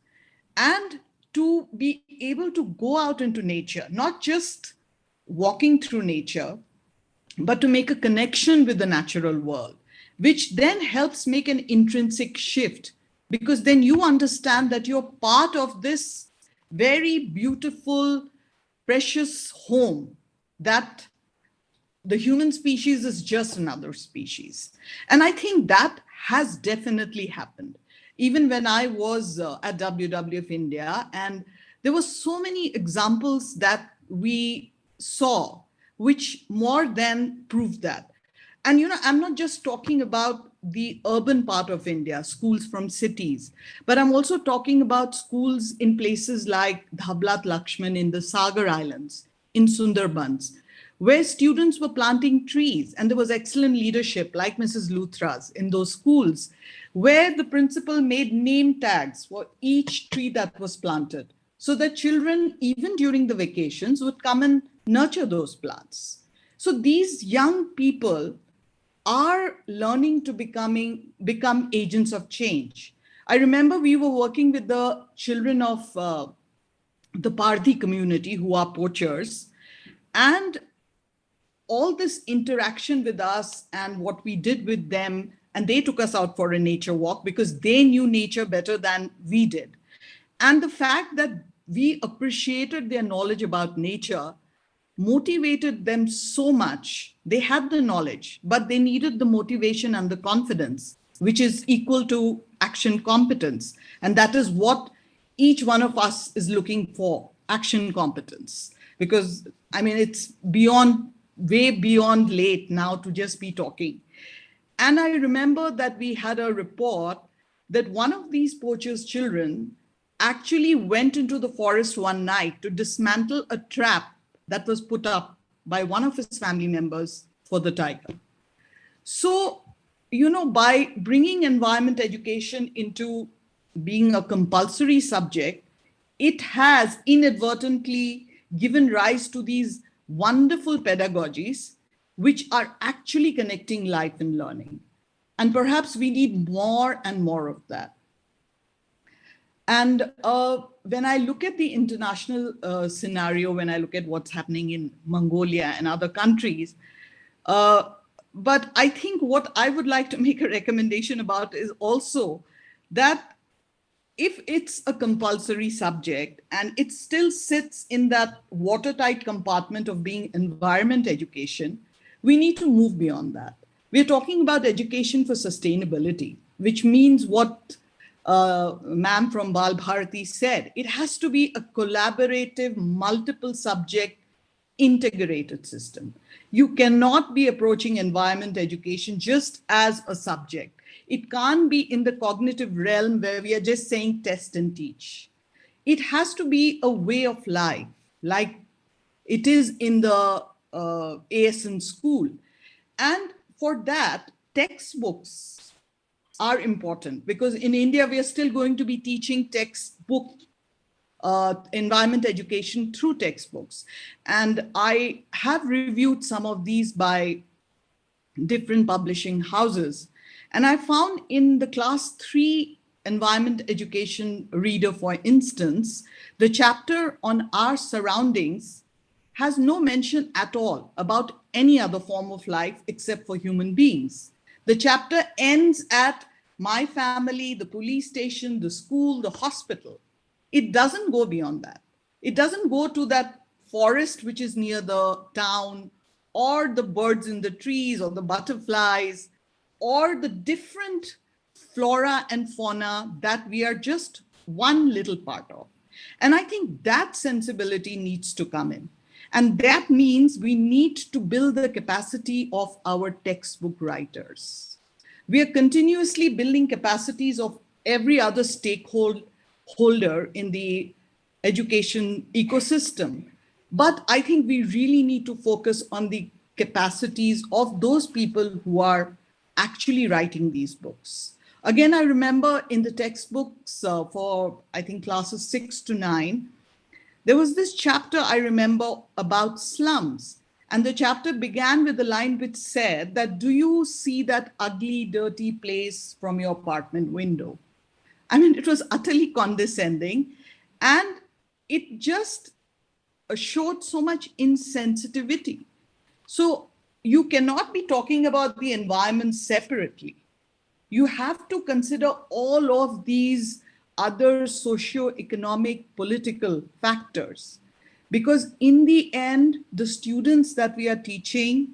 And to be able to go out into nature, not just walking through nature, but to make a connection with the natural world, which then helps make an intrinsic shift, because then you understand that you're part of this very beautiful, precious home, that the human species is just another species. And I think that has definitely happened. Even when I was at WWF India, and there were so many examples that we saw which more than proved that. And I'm not just talking about the urban part of India, schools from cities, but I'm also talking about schools in places like Dhablat Lakshman in the Sagar Islands, in Sundarbans, where students were planting trees, and there was excellent leadership like Mrs. Luthra's in those schools, where the principal made name tags for each tree that was planted, so that children, even during the vacations, would come and nurture those plants. So these young people are learning to become agents of change. I remember we were working with the children of the Parthi community who are poachers, and all this interaction with us and what we did with them, and they took us out for a nature walk because they knew nature better than we did. And the fact that we appreciated their knowledge about nature motivated them so much. They had the knowledge, but they needed the motivation and the confidence, which is equal to action competence. And that is what each one of us is looking for, action competence. Because, I mean, it's beyond, way beyond late now to just be talking. And I remember that we had a report that one of these poachers' children actually went into the forest one night to dismantle a trap that was put up by one of his family members for the tiger. So, you know, by bringing environment education into being a compulsory subject, it has inadvertently given rise to these wonderful pedagogies which are actually connecting life and learning. And perhaps we need more and more of that. And when I look at the international scenario, when I look at what's happening in Mongolia and other countries, but I think what I would like to make a recommendation about is also that if it's a compulsory subject and it still sits in that watertight compartment of being environment education, we need to move beyond that. We're talking about education for sustainability, which means what ma'am from Bal Bharati said. It has to be a collaborative, multiple subject, integrated system. You cannot be approaching environment education just as a subject. It can't be in the cognitive realm where we are just saying test and teach. It has to be a way of life, like it is in the ASN school. And for that, textbooks are important because in India, we are still going to be teaching textbook environment education through textbooks. And I have reviewed some of these by different publishing houses. And I found in the class 3 environment education reader, for instance, the chapter on our surroundings has no mention at all about any other form of life except for human beings. The chapter ends at my family, the police station, the school, the hospital. It doesn't go beyond that. It doesn't go to that forest which is near the town, or the birds in the trees, or the butterflies, or the different flora and fauna that we are just one little part of. And I think that sensibility needs to come in. And that means we need to build the capacity of our textbook writers. We are continuously building capacities of every other stakeholder in the education ecosystem. But I think we really need to focus on the capacities of those people who are actually writing these books. Again, I remember in the textbooks for, I think, classes 6 to 9, there was this chapter I remember about slums. And the chapter began with a line which said that, do you see that ugly, dirty place from your apartment window? I mean, it was utterly condescending. And it just showed so much insensitivity. So you cannot be talking about the environment separately. You have to consider all of these other socio-economic, political factors. Because in the end, the students that we are teaching,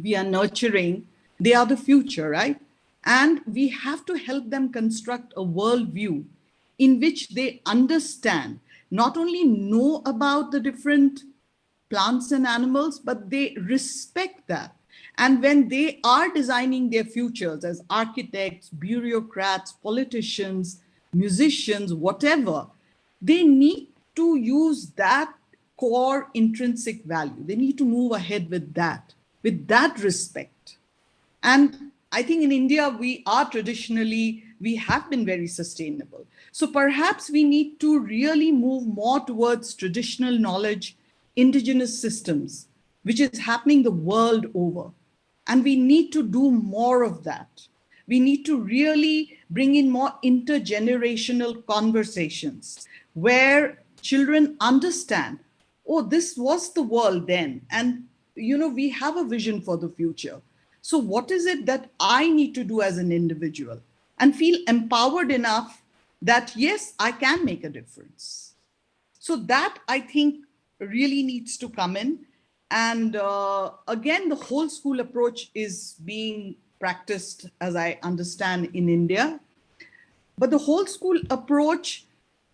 we are nurturing, they are the future, right? And we have to help them construct a worldview in which they understand, not only know about the different plants and animals, but they respect that. And when they are designing their futures as architects, bureaucrats, politicians, musicians, whatever, they need to use that core intrinsic value. They need to move ahead with that respect. And I think in India, we have been very sustainable. So perhaps we need to really move more towards traditional knowledge, indigenous systems, which is happening the world over. And we need to do more of that. We need to really bring in more intergenerational conversations where children understand, oh, this was the world then. And, we have a vision for the future. So what is it that I need to do as an individual and feel empowered enough that, yes, I can make a difference. So that, I think, really needs to come in. And again, the whole school approach is being practiced, as I understand, in India. But the whole school approach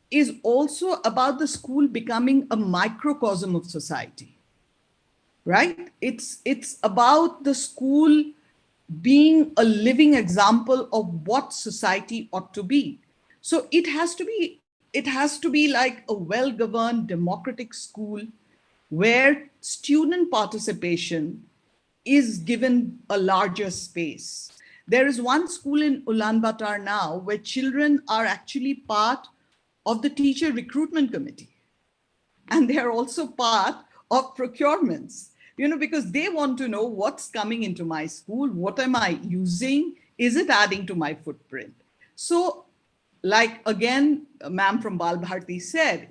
is also about the school becoming a microcosm of society, right? It's about the school being a living example of what society ought to be. So it has to be like a well-governed democratic school where student participation is given a larger space. There is one school in Ulaanbaatar now where children are actually part of the teacher recruitment committee. And they are also part of procurements, because they want to know what's coming into my school, what am I using, is it adding to my footprint? So, like again, ma'am from Bal Bharti said,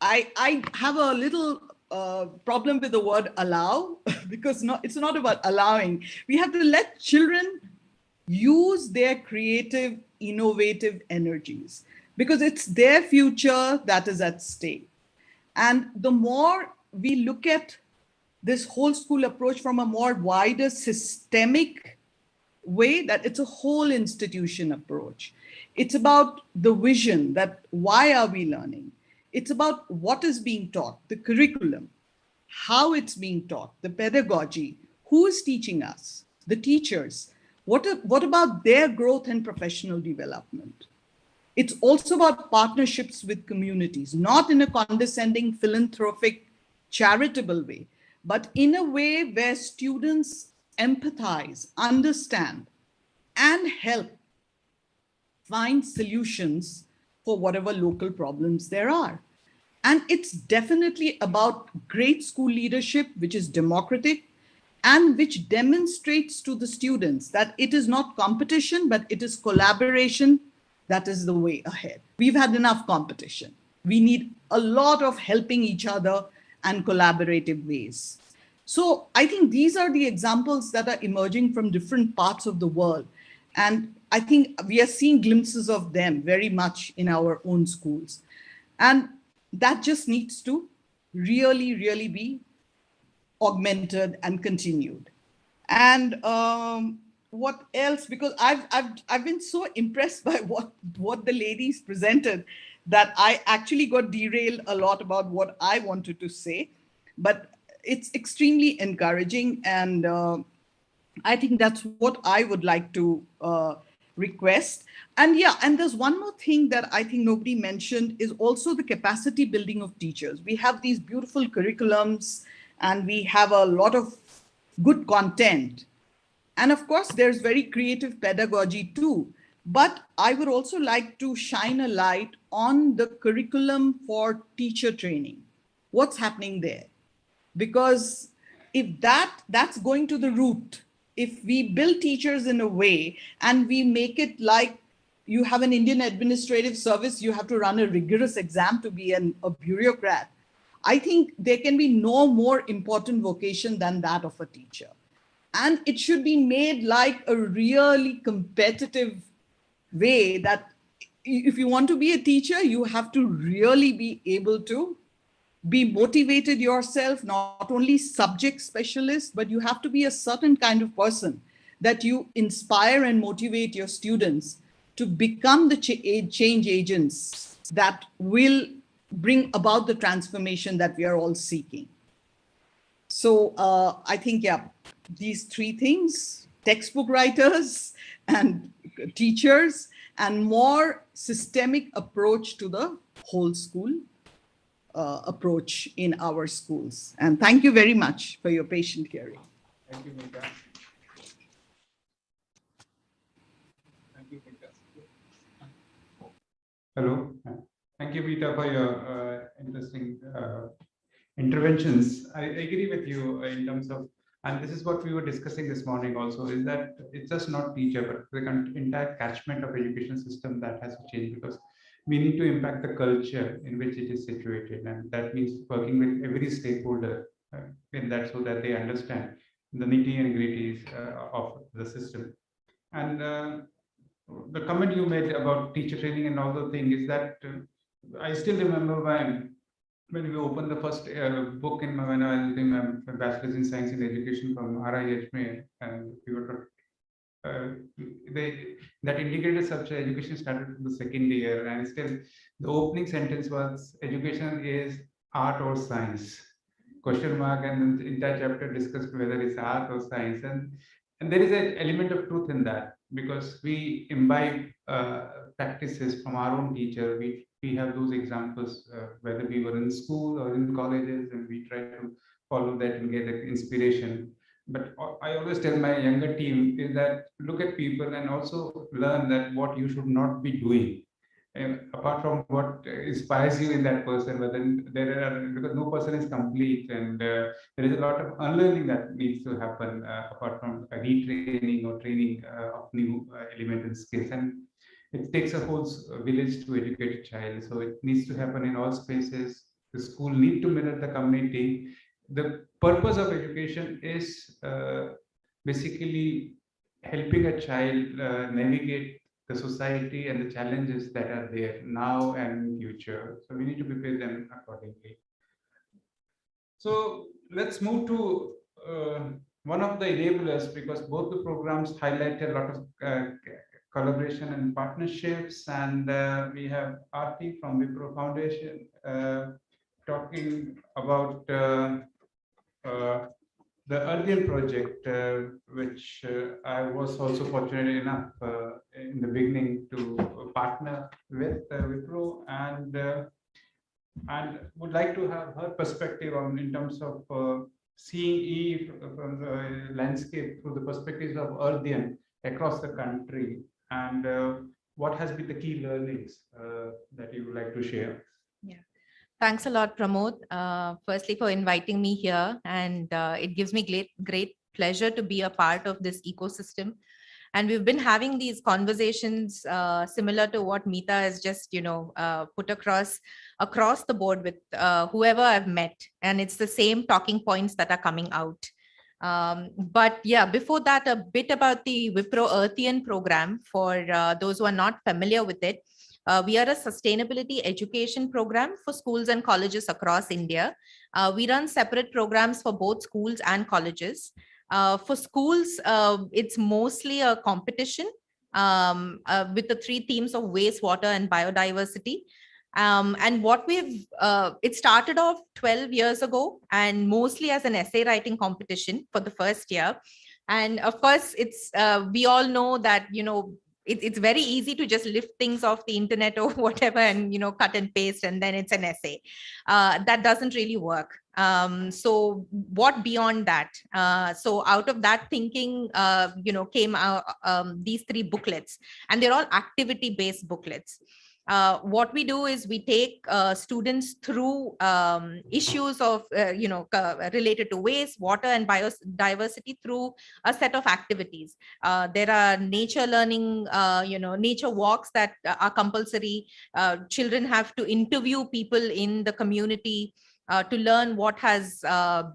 I have a little problem with the word allow, because it's not about allowing. We have to let children use their creative, innovative energies, because it's their future that is at stake. And the more we look at this whole school approach from a more wider systemic way, that it's a whole institution approach. It's about the vision, that why are we learning? It's about what is being taught, the curriculum, how it's being taught, the pedagogy, who is teaching us, the teachers, what about their growth and professional development? It's also about partnerships with communities, not in a condescending, philanthropic, charitable way, but in a way where students empathize, understand, and help find solutions for whatever local problems there are. And it's definitely about great school leadership, which is democratic and which demonstrates to the students that it is not competition, but it is collaboration. That is the way ahead. We've had enough competition. We need a lot of helping each other and collaborative ways. So I think these are the examples that are emerging from different parts of the world. And I think we are seeing glimpses of them very much in our own schools. And that just needs to really, really be augmented and continued. And what else? Because I've been so impressed by what the ladies presented that I actually got derailed a lot about what I wanted to say. But it's extremely encouraging, and I think that's what I would like to request. And yeah, and there's one more thing that I think nobody mentioned is also the capacity building of teachers. We have these beautiful curriculums and we have a lot of good content. And of course, there's very creative pedagogy too. But I would also like to shine a light on the curriculum for teacher training. What's happening there? Because if that's going to the root, if we build teachers in a way and we make it like you have an Indian administrative service, you have to run a rigorous exam to be a bureaucrat. I think there can be no more important vocation than that of a teacher. And it should be made like a really competitive way that if you want to be a teacher, you have to really be able to be motivated yourself, not only subject specialist, but you have to be a certain kind of person that you inspire and motivate your students to become the change agents that will bring about the transformation that we are all seeking. So I think, yeah, these three things, textbook writers and teachers, and more systemic approach to the whole school approach in our schools. And thank you very much for your patient hearing. Thank you, Meeta. Thank you, Meeta. Hello. Thank you, Meeta, for your interesting interventions. I agree with you in terms of, and this is what we were discussing this morning also, is that it's just not teacher, but the entire catchment of education system that has to change, because we need to impact the culture in which it is situated. And that means working with every stakeholder in that, so that they understand the nitty and gritties of the system. And the comment you made about teacher training and all the thing is that I still remember when we opened the first book in when I was doing my bachelor's in science and education from RI Ajmer, and we were they that integrated subject education started from the second year, and still the opening sentence was education is art or science, question mark, and the entire chapter discussed whether it's art or science. And there is an element of truth in that, because we imbibe practices from our own teacher. We have those examples, whether we were in school or in colleges, and we try to follow that and get inspiration. But I always tell my younger team is that look at people and also learn that what you should not be doing. And apart from what inspires you in that person, but then there are, because no person is complete, and there is a lot of unlearning that needs to happen apart from retraining or training of new element and skills. And it takes a whole village to educate a child, so it needs to happen in all spaces. The school need to mirror the community. The purpose of education is basically helping a child navigate the society and the challenges that are there now and in future. So we need to prepare them accordingly. So let's move to one of the enablers, because both the programs highlight a lot of collaboration and partnerships. And we have Aarti from Wipro Foundation talking about the Earthian project, which I was also fortunate enough in the beginning to partner with Wipro, and would like to have her perspective on in terms of seeing E from the landscape through the perspectives of Earthian across the country, and what has been the key learnings that you would like to share. Thanks a lot, Pramod, firstly for inviting me here. And it gives me great pleasure to be a part of this ecosystem. And we've been having these conversations similar to what Meeta has just, put across the board with whoever I've met. And it's the same talking points that are coming out. But yeah, before that, a bit about the Wipro Earthian program for those who are not familiar with it. We are a sustainability education program for schools and colleges across India. We run separate programs for both schools and colleges. For schools, it's mostly a competition with the 3 themes of waste, water, and biodiversity. And what it started off 12 years ago, and mostly as an essay writing competition for the first year. And of course, it's we all know that, it's very easy to just lift things off the internet or whatever and, cut and paste, and then it's an essay. That doesn't really work. So what beyond that? So out of that thinking, came out these 3 booklets, and they're all activity-based booklets. What we do is we take students through issues of, related to waste, water, and biodiversity through a set of activities. There are nature learning, nature walks that are compulsory. Children have to interview people in the community to learn what has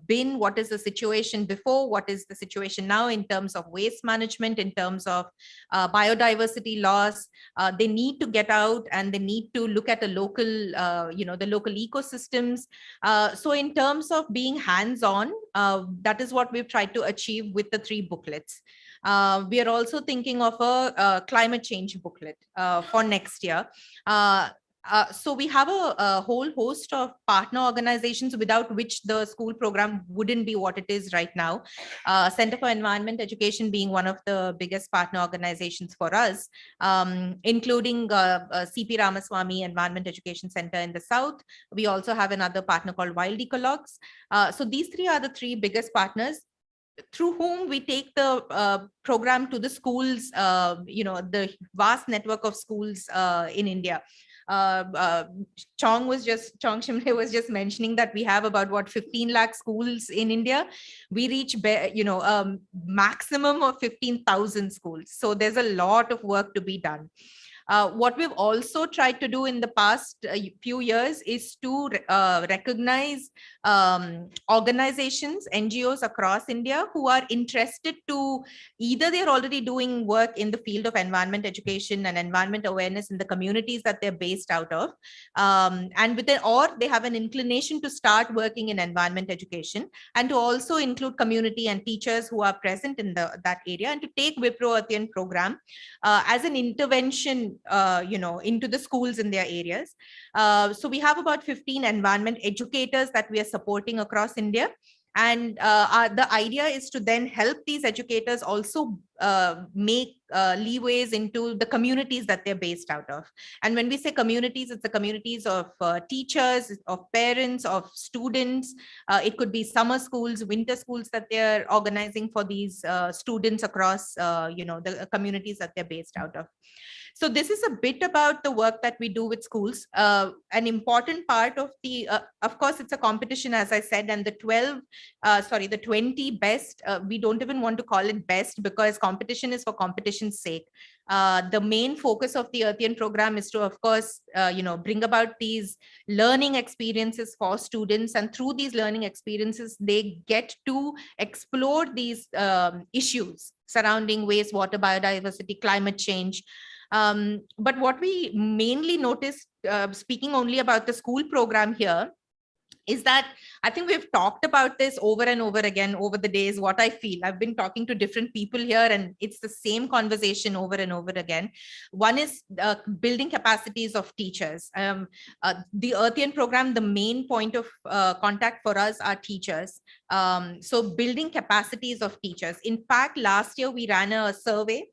been, what is the situation before, what is the situation now in terms of waste management, in terms of biodiversity loss. They need to get out and they need to look at the local, the local ecosystems. So in terms of being hands-on, that is what we've tried to achieve with the 3 booklets. We are also thinking of a climate change booklet for next year. So we have a whole host of partner organizations without which the school program wouldn't be what it is right now. Center for Environment Education being one of the biggest partner organizations for us, including CP Ramaswamy Environment Education Center in the South. We also have another partner called Wild Ecologues. So these 3 are the 3 biggest partners through whom we take the program to the schools, the vast network of schools in India. Chong Shimle was just mentioning that we have about what 15 lakh schools in India. We reach maximum of 15,000 schools. So there's a lot of work to be done. What we've also tried to do in the past few years is to recognize organizations, NGOs across India who are interested to either they're already doing work in the field of environment education and environment awareness in the communities that they're based out of, or they have an inclination to start working in environment education, and to also include community and teachers who are present in that area, and to take Wipro Earthian program as an intervention into the schools in their areas. So we have about 15 environment educators that we are supporting across India. And the idea is to then help these educators also make leeways into the communities that they're based out of. And when we say communities, it's the communities of teachers, of parents, of students. It could be summer schools, winter schools that they're organizing for these students across the communities that they're based out of. So this is a bit about the work that we do with schools. An important part of of course, it's a competition, as I said, and the 20 best, we don't even want to call it best because competition is for competition's sake. The main focus of the Earthian program is to, of course, bring about these learning experiences for students. And through these learning experiences, they get to explore these issues surrounding wastewater, biodiversity, climate change. But what we mainly noticed, speaking only about the school program here, is that I think we've talked about this over and over again over the days. What I feel, I've been talking to different people here, and it's the same conversation over and over again. One is building capacities of teachers. The Earthian program, the main point of contact for us are teachers. So building capacities of teachers. In fact, last year we ran a survey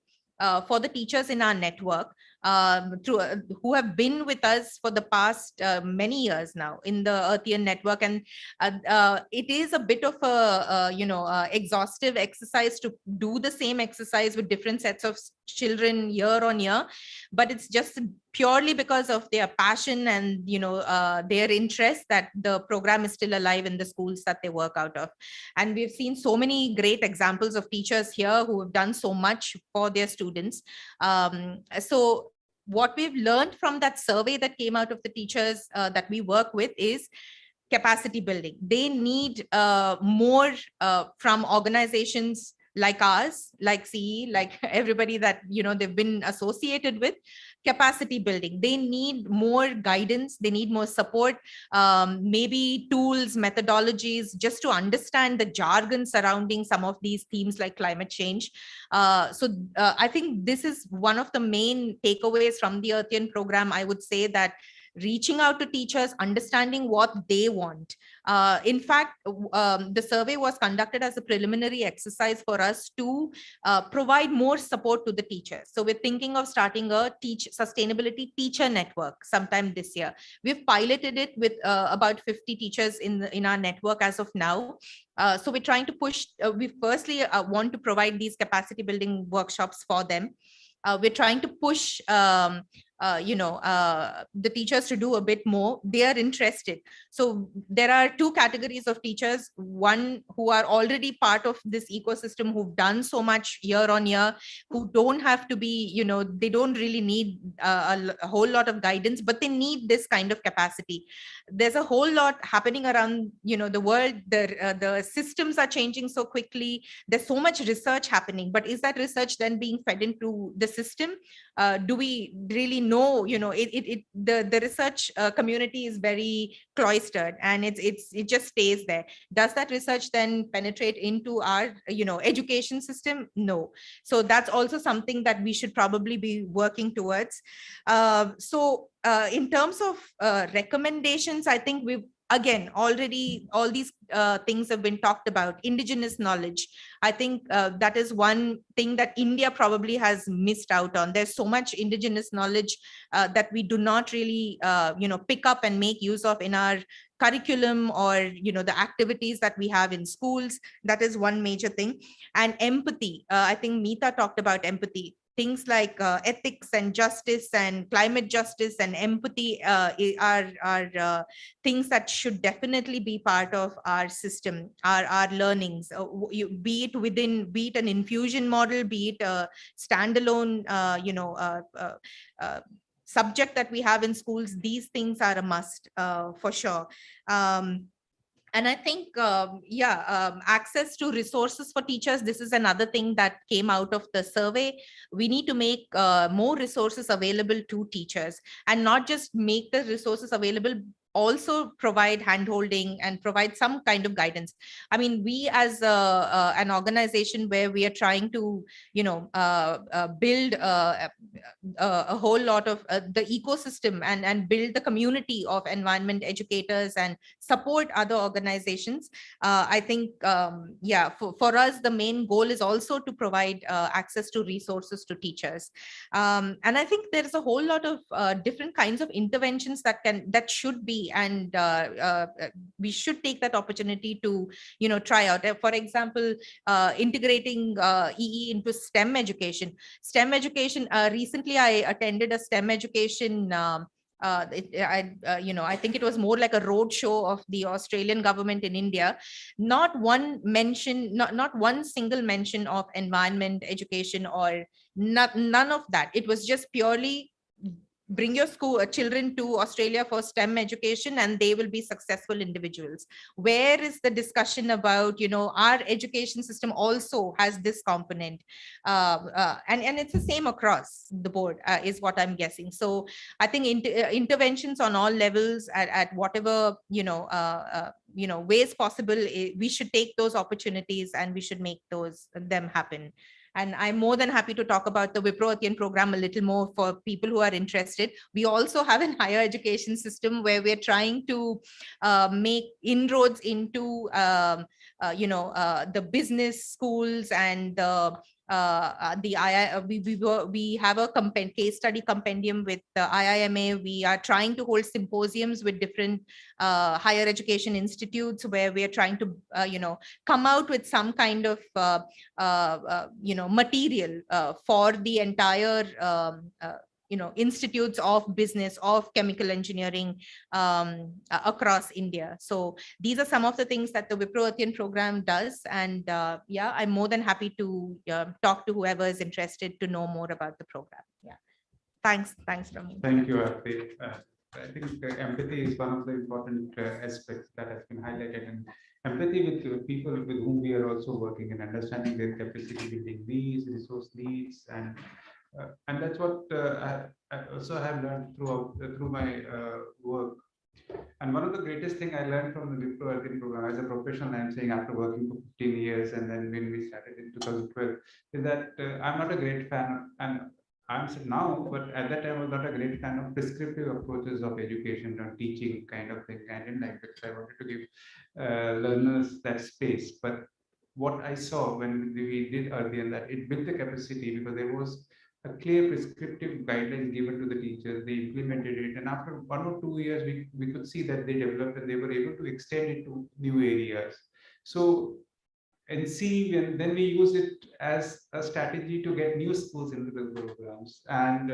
for the teachers in our network, who have been with us for the past many years now in the Earthian network. And it is a bit of a exhaustive exercise to do the same exercise with different sets of children year on year, but it's just purely because of their passion and their interest that the program is still alive in the schools that they work out of. And we've seen so many great examples of teachers here who have done so much for their students. So what we've learned from that survey that came out of the teachers that we work with is capacity building. They need more from organizations like ours, like CE, like everybody that they've been associated with. Capacity building. They need more guidance. They need more support, maybe tools, methodologies, just to understand the jargon surrounding some of these themes like climate change. So I think this is one of the main takeaways from the Earthian program. I would say that reaching out to teachers, understanding what they want. In fact, the survey was conducted as a preliminary exercise for us to provide more support to the teachers. So we're thinking of starting a sustainability teacher network sometime this year. We've piloted it with about 50 teachers in our network as of now. So we're trying to push, we firstly want to provide these capacity building workshops for them. We're trying to push the teachers to do a bit more. They are interested. So there are two categories of teachers. One who are already part of this ecosystem, who've done so much year on year, who don't have to be, they don't really need a whole lot of guidance, but they need this kind of capacity. There's a whole lot happening around, the world. The systems are changing so quickly. There's so much research happening, but is that research then being fed into the system? Do we really know, the research community is very cloistered and it just stays there. Does that research then penetrate into our, education system? No. So that's also something that we should probably be working towards. In terms of recommendations, I think we've, again, already all these things have been talked about. Indigenous knowledge, I think that is one thing that India probably has missed out on. There's so much indigenous knowledge that we do not really pick up and make use of in our curriculum or the activities that we have in schools. That is one major thing. And empathy, I think Meeta talked about empathy. things like ethics and justice and climate justice and empathy are things that should definitely be part of our system, our learnings, be it an infusion model, be it a standalone, subject that we have in schools. These things are a must for sure. And I think, access to resources for teachers, this is another thing that came out of the survey. We need to make more resources available to teachers, and not just make the resources available, also provide handholding and provide some kind of guidance. I mean, we as an organization where we are trying to, build a whole lot of the ecosystem and build the community of environment educators and support other organizations. I think, for us, the main goal is also to provide access to resources to teachers. And I think there's a whole lot of different kinds of interventions that should be, and we should take that opportunity to, try out. For example, integrating EE into STEM education. Recently I attended a STEM education. I think it was more like a road show of the Australian government in India. Not one single mention of environment education or none of that. It was just purely bring your children to Australia for STEM education and they will be successful individuals. Where is the discussion about, our education system also has this component, and it's the same across the board, is what I'm guessing. So I think interventions on all levels at whatever, ways possible, we should take those opportunities and we should make them happen. And I'm more than happy to talk about the Wipro Earthian program a little more for people who are interested. We also have a higher education system where we're trying to make inroads into, the business schools and we have a case study compendium with the IIMA. We are trying to hold symposiums with different higher education institutes where we are trying to, come out with some kind of, material for the entire, institutes of business, of chemical engineering across India. So these are some of the things that the Wipro Earthian program does. And I'm more than happy to talk to whoever is interested to know more about the program. Yeah. Thanks, Ramon. Thank you, Aarti. I think empathy is one of the important aspects that has been highlighted, and empathy with people with whom we are also working and understanding their capacity building needs, resource needs, and that's what I also have learned through my work. And one of the greatest thing I learned from the Wipro Earthian program as a professional, I'm saying after working for 15 years, and then when we started in 2012, is that I'm not a great fan of, and I'm now, but at that time I was not a great fan of prescriptive approaches of education or teaching kind of thing. I didn't like it. I wanted to give learners that space. But what I saw when we did Earthian, that it built the capacity because there was a clear prescriptive guidelines given to the teachers. They implemented it, and after 1 or 2 years, we could see that they developed and they were able to extend it to new areas. So, and see, and then we use it as a strategy to get new schools into the programs, and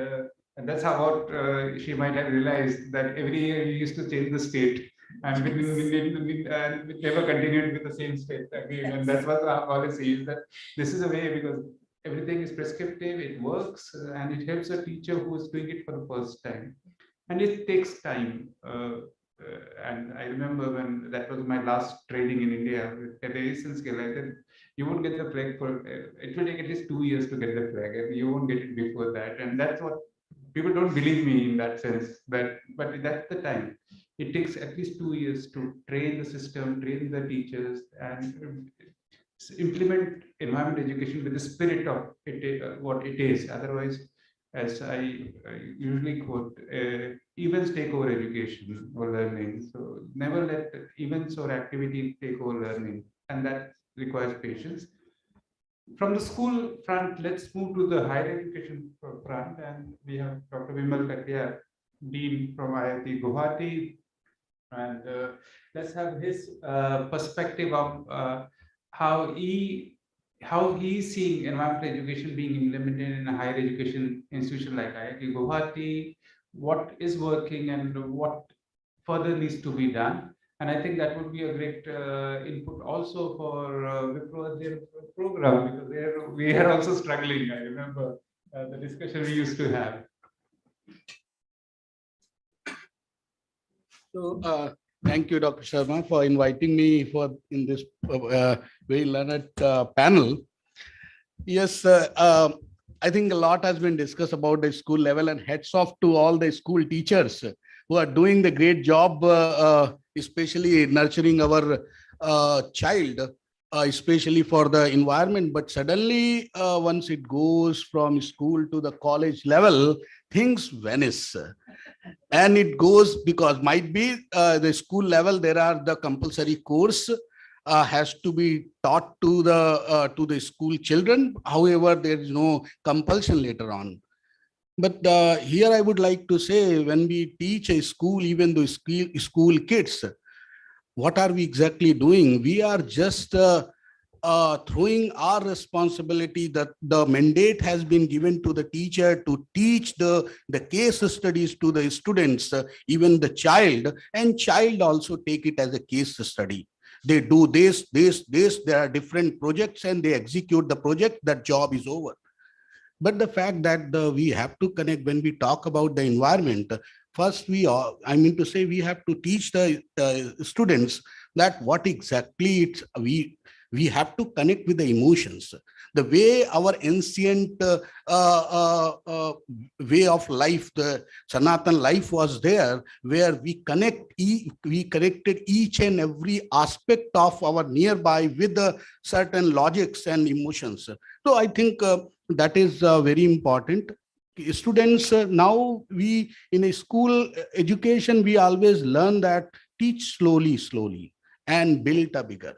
that's how what she might have realized that every year we used to change the state, and we never continued with the same state again. And that's what our policy is, that this is a way, because everything is prescriptive, it works, and it helps a teacher who is doing it for the first time. And it takes time. And I remember when that was my last training in India at Asian scale, I said, you won't get the flag for, it will take at least 2 years to get the flag, and you won't get it before that. And that's what people don't believe me in that sense, but that's the time. It takes at least 2 years to train the system, train the teachers, and implement environment education with the spirit of it, what it is. Otherwise, as I usually quote, events take over education or learning. So never let events or activity take over learning, and that requires patience. From the school front, let's move to the higher education front, and we have Dr. Vimal Katia, Dean from IIT Guwahati, and let's have his perspective of how he how he's seeing environmental education being implemented in a higher education institution like IIT Guwahati, what is working and what further needs to be done. And I think that would be a great input also for Wipro and their program, because we are also struggling. I remember the discussion we used to have. So, thank you, Dr. Sharma, for inviting me in this very learned panel. Yes, I think a lot has been discussed about the school level, and hats off to all the school teachers who are doing the great job, especially nurturing our child, especially for the environment. But suddenly, once it goes from school to the college level, things vanish. And it goes because might be the school level, there are the compulsory course has to be taught to the school children. However, there is no compulsion later on. But here I would like to say, when we teach a school, even the school kids, what are we exactly doing? We are just throwing our responsibility, that the mandate has been given to the teacher to teach the case studies to the students, even the child, and child also take it as a case study. They do this. There are different projects and they execute the project, that job is over. But the fact that we have to connect when we talk about the environment, first we have to teach the students that what exactly it's we have to connect with the emotions. The way our ancient way of life, the Sanatan life was there, where we connected each and every aspect of our nearby with the certain logics and emotions. So I think that is very important. Students, now we in a school education, we always learn that teach slowly and build a bigger.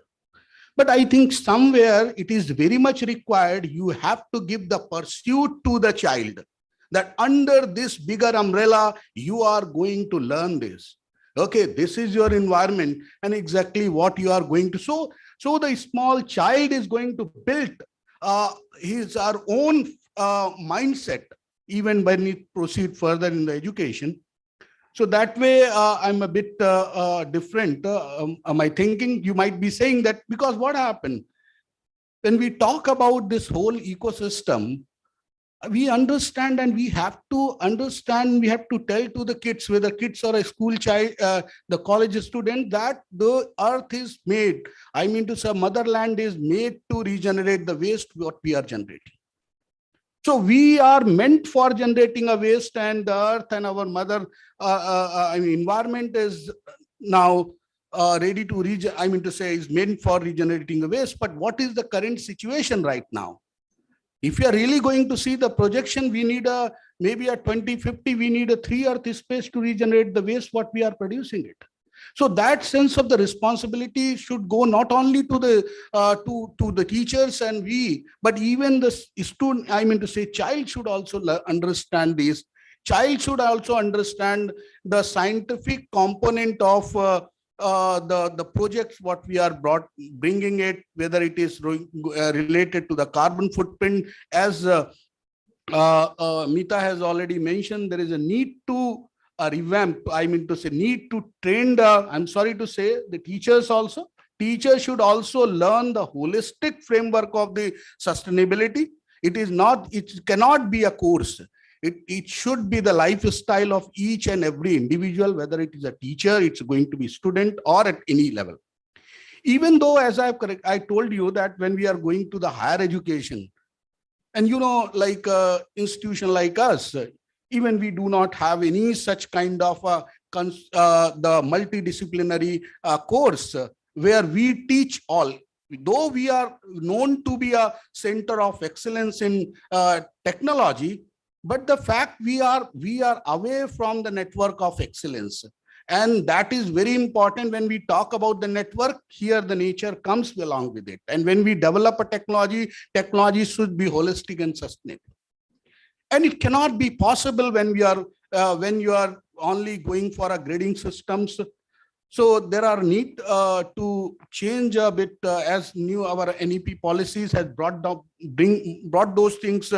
But I think somewhere it is very much required. You have to give the pursuit to the child, that under this bigger umbrella, you are going to learn this. Okay, this is your environment and exactly what you are going to. So the small child is going to build our own mindset, even when we proceed further in the education. So that way, I'm a bit different. My thinking, you might be saying that, because what happened when we talk about this whole ecosystem, we understand, and we have to understand, we have to tell to the kids, whether kids or a school child, the college student, that the earth is made, I mean to say, motherland is made to regenerate the waste what we are generating. So we are meant for generating a waste, and the earth and our mother environment is now ready to is meant for regenerating the waste. But what is the current situation right now? If you are really going to see the projection, we need maybe a 2050, we need a 3 Earth space to regenerate the waste what we are producing it. So that sense of the responsibility should go not only to the teachers and we, but even the student, child should also understand this. Child should also understand the scientific component of the projects what we are bringing it, whether it is related to the carbon footprint. As Mita has already mentioned, there is a need to revamp, need to train I'm sorry to say, the teachers also. Teachers should also learn the holistic framework of the sustainability. It cannot be a course. It should be the lifestyle of each and every individual, whether it is a teacher, it's going to be student, or at any level. Even though, as I told you, that when we are going to the higher education, and like institution like us, even we do not have any such kind of the multidisciplinary course where we teach all. Though we are known to be a center of excellence in technology, but the fact we are away from the network of excellence. And that is very important. When we talk about the network, here the nature comes along with it. And when we develop a technology should be holistic and sustainable. And it cannot be possible when you are only going for a grading systems. So there are need to change a bit as new our NEP policies has brought those things,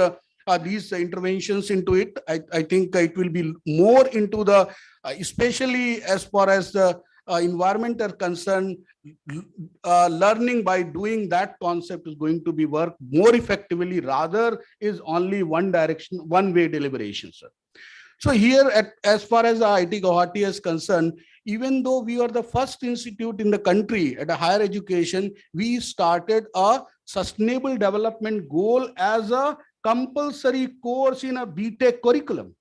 these interventions into it. I think it will be more into the, especially as far as the environment are concerned, learning by doing that concept is going to be work more effectively, rather is only one direction, one way deliberation, sir. So here, as far as IIT Guwahati is concerned, even though we are the first institute in the country at a higher education, we started a sustainable development goal as a compulsory course in a BTech curriculum.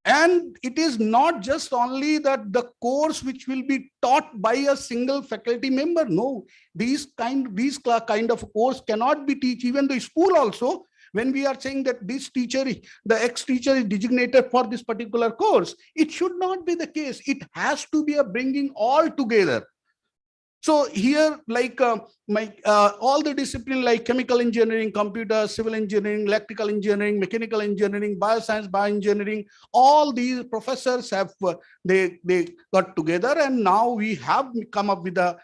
And it is not just only that the course which will be taught by a single faculty member. No, these kind of course cannot be taught even the school also. When we are saying that this teacher, the ex-teacher is designated for this particular course, it should not be the case. It has to be a bringing all together. So here, like all the discipline like chemical engineering, computer, civil engineering, electrical engineering, mechanical engineering, bioscience, bioengineering, all these professors have they got together, and now we have come up with the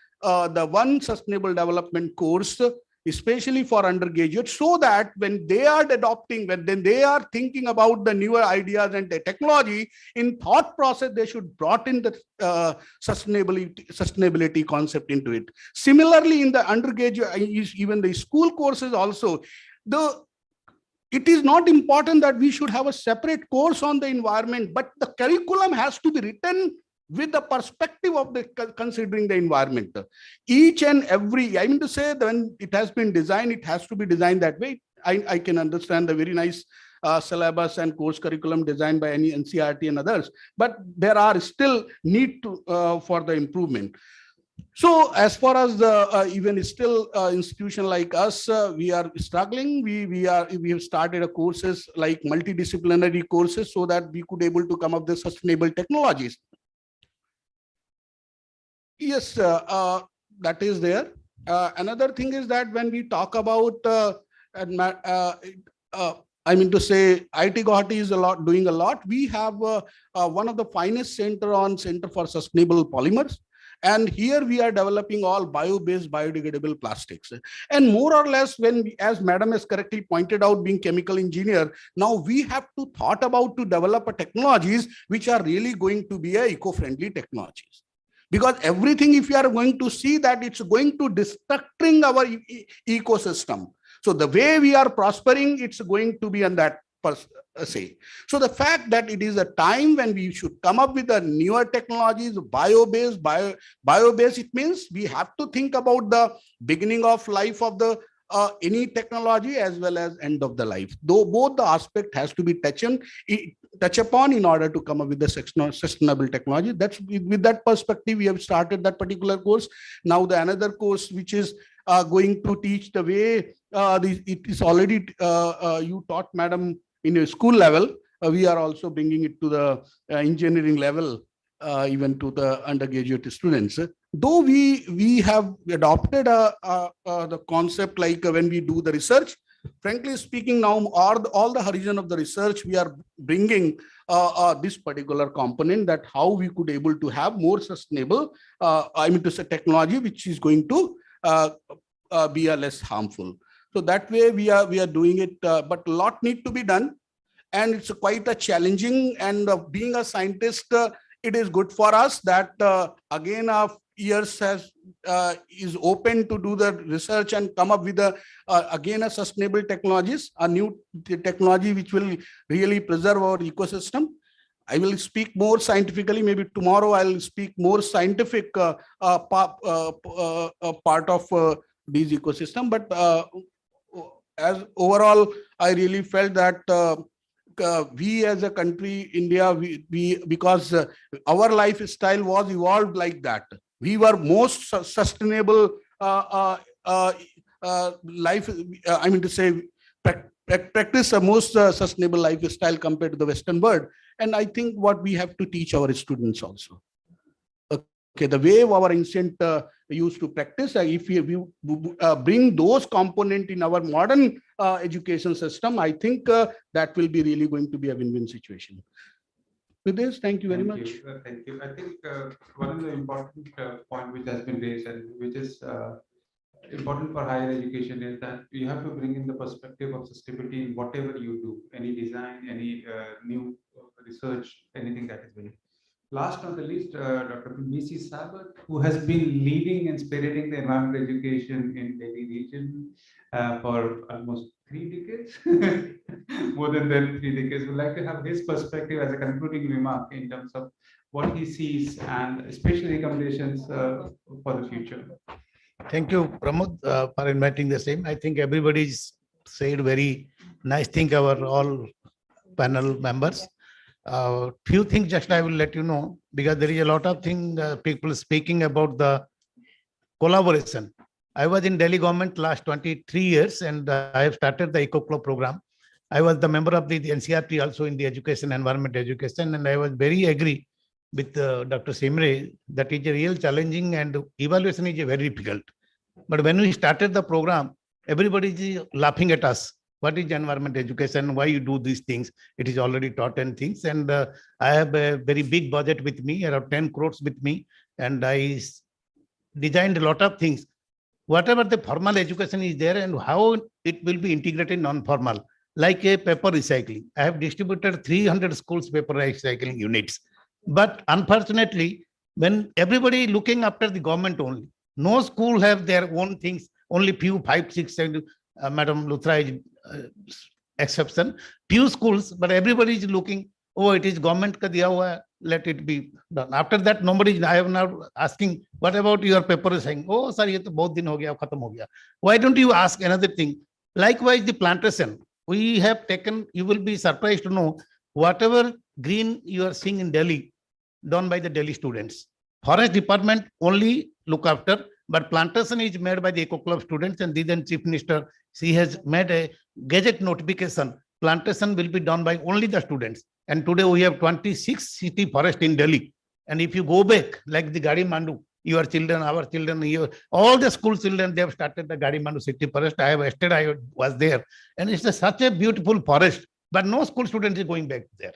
one sustainable development course, especially for undergraduates, so that when they are adopting, when they are thinking about the newer ideas and the technology, in thought process, they should brought in the sustainability concept into it. Similarly, in the undergraduate, even the school courses also, it is not important that we should have a separate course on the environment, but the curriculum has to be written with the perspective of the considering the environment. Each and every, I mean to say, when it has been designed, it has to be designed that way. I can understand the very nice syllabus and course curriculum designed by any NCERT and others, but there are still need to for the improvement. So as far as the even still institution like us, we are struggling. We have started a courses like multidisciplinary courses so that we could able to come up with sustainable technologies. Yes, that is there. Another thing is that when we talk about, I mean to say, IIT Guwahati is doing a lot. We have one of the finest Center for Sustainable Polymers. And here we are developing all bio-based biodegradable plastics. And more or less, when we, as Madam has correctly pointed out, being chemical engineer, now we have to thought about to develop a technologies which are really going to be a eco-friendly technologies. Because everything, if you are going to see that, it's going to destructing our ecosystem. So the way we are prospering, it's going to be on that say. So the fact that it is a time when we should come up with the newer technologies, bio-based, it means we have to think about the beginning of life of the any technology as well as end of the life. Though both the aspect has to be touch upon in order to come up with the sustainable technology. That's with that perspective, we have started that particular course. Now the another course which is going to teach the way it is already you taught, Madam, in a school level. We are also bringing it to the engineering level, even to the undergraduate students. Though we have adopted the concept like when we do the research, frankly speaking, now all the horizon of the research, we are bringing this particular component, that how we could able to have more sustainable, I mean to say, technology which is going to be less harmful. So that way we are doing it, but a lot need to be done, and it's quite a challenging. And being a scientist, it is good for us that again our years is open to do the research and come up with again a sustainable technologies, a new technology which will really preserve our ecosystem. I will speak more scientifically. Maybe tomorrow I'll speak more scientific part of these ecosystem. But as overall, I really felt that we as a country, India, we because our lifestyle was evolved like that. We were most sustainable life. I mean to say, practice a most sustainable lifestyle compared to the Western world. And I think what we have to teach our students also. Okay, the way our ancient used to practice, if we bring those components in our modern education system, I think that will be really going to be a win-win situation. With this, thank you very Thank much. you. Thank you. I think one of the important point which has been raised and which is important for higher education is that you have to bring in the perspective of sustainability in whatever you do, any design, any new research, anything that is being. Last on the list, Dr. B.C. Sabat, who has been leading and spearheading the environmental education in Delhi region for almost 3 decades, more than 3 decades. We'd like to have his perspective as a concluding remark in terms of what he sees and especially recommendations for the future. Thank you, Pramod, for inviting the same. I think everybody's said very nice thing, our all panel members. Few things just I will let you know, because there is a lot of thing people speaking about the collaboration. I was in Delhi government last 23 years and I have started the Eco Club program. I was the member of the NCRT also in the education, environment education, and I was very agree with Dr. Simre that is a real challenging and evaluation is very difficult. But when we started the program, everybody is laughing at us. What is environment education? Why you do these things? It is already taught and things. And I have a very big budget with me, around 10 crores with me. And I designed a lot of things. Whatever the formal education is there and how it will be integrated non-formal, like a paper recycling. I have distributed 300 schools paper recycling units. But unfortunately, when everybody looking after the government only, no school have their own things, only few, 5, 6, 7, Madam Luthra is exception, few schools, but everybody is looking, oh, it is government ka diya hua hai, let it be done. After that, nobody, I am now asking, what about your paper saying, oh, sir, ye to bahut din ho gaya, khatam ho gaya. Why don't you ask another thing? Likewise, the plantation, we have taken, you will be surprised to know, whatever green you are seeing in Delhi, done by the Delhi students. Forest department only look after, but plantation is made by the Eco Club students, and then Chief Minister, she has made a gazette notification. Plantation will be done by only the students. And today we have 26 city forest in Delhi. And if you go back, like the Gadi Mandu, your children, our children, all the school children, they have started the Gadi Mandu city forest. I was there. And it's such a beautiful forest, but no school student is going back there.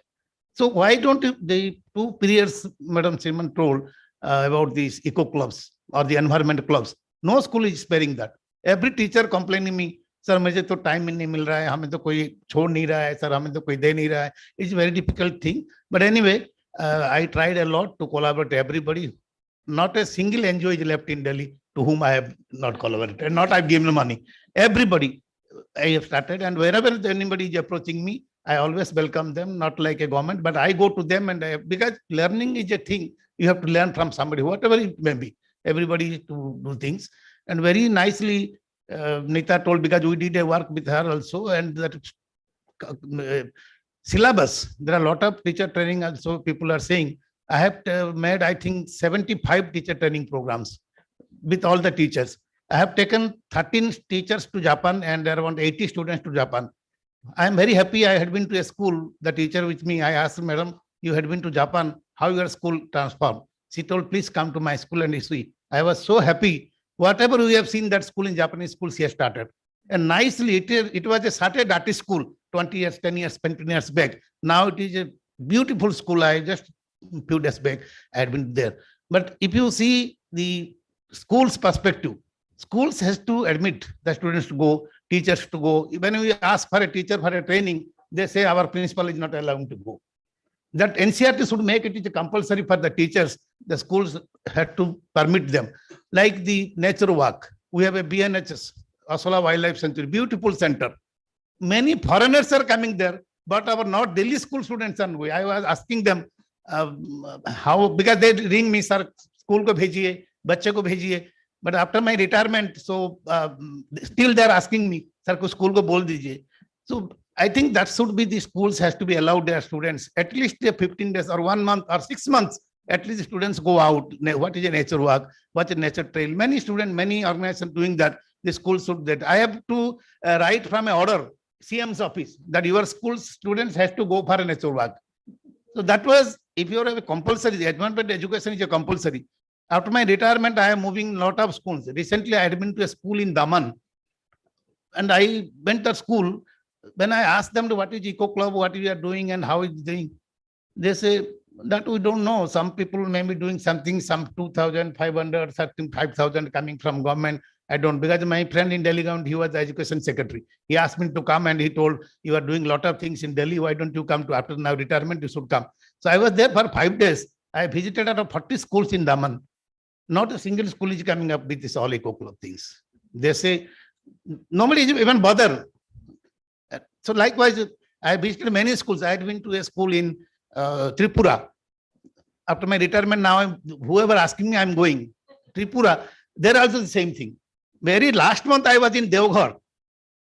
So why don't you, the 2 periods Madam Simon told about these eco clubs or the environment clubs, no school is sparing that. Every teacher complaining me, sir, मुझे तो time नहीं मिल रहा है, हमें तो कोई छोड़ नहीं रहा है, sir, हमें तो कोई दे नहीं रहा है. It's a very difficult thing. But anyway, I tried a lot to collaborate everybody. Not a single NGO is left in Delhi to whom I have not collaborated, and not I've given money. Everybody I have started, and wherever anybody is approaching me, I always welcome them, not like a government, but I go to them, and because learning is a thing, you have to learn from somebody, whatever it may be. Everybody to do things. And very nicely, Nita told, because we did a work with her also, and that syllabus, there are a lot of teacher training also, people are saying. I have made, I think, 75 teacher training programs with all the teachers. I have taken 13 teachers to Japan and around 80 students to Japan. I am very happy. I had been to a school, the teacher with me, I asked, Madam, you had been to Japan, how your school transformed? She told, please come to my school and see. I was so happy. Whatever we have seen that school in Japanese school, she has started. And nicely, it was a started artist school, 20 years, 10 years, 20 years back. Now it is a beautiful school. I just few days back, I had been there. But if you see the school's perspective, schools has to admit the students to go, teachers to go. When we ask for a teacher for a training, they say our principal is not allowing to go. That NCRT should make it compulsory for the teachers. The schools had to permit them. Like the nature walk, we have a BNHS, Asola Wildlife Sanctuary, beautiful center. Many foreigners are coming there, but our North Delhi school students are going. I was asking them how, because they ring me, sir, school ko bhejiye, bachche ko bhejiye. But after my retirement, so still they are asking me, sir, ko school ko bol dijiye. So I think that should be, the schools has to be allowed their students at least 15 days or 1 month or 6 months. At least students go out. What is a nature walk? What is a nature trail? Many students, many organizations doing that. The school should that. I have to write from an order, CM's office, that your school students has to go for a nature walk. So that was, if you have a compulsory, environmental education is a compulsory. After my retirement, I am moving a lot of schools. Recently, I had been to a school in Daman, and I went to school. When I asked them what is Eco Club, what we are doing and how it's doing, they say, That we don't know. Some people may be doing something, some 2,500, 5,000 coming from government. I don't, because my friend in Delhi government, he was the education secretary. He asked me to come and he told, you are doing a lot of things in Delhi. Why don't you come to after now retirement? You should come. So I was there for 5 days. I visited out of 40 schools in Daman. Not a single school is coming up with this all eco club things. They say, nobody is even bother. So likewise, I visited many schools. I had been to a school in Tripura. After my retirement, now whoever asking me, I'm going. Tripura, they're also the same thing. Very last month, I was in Devghar.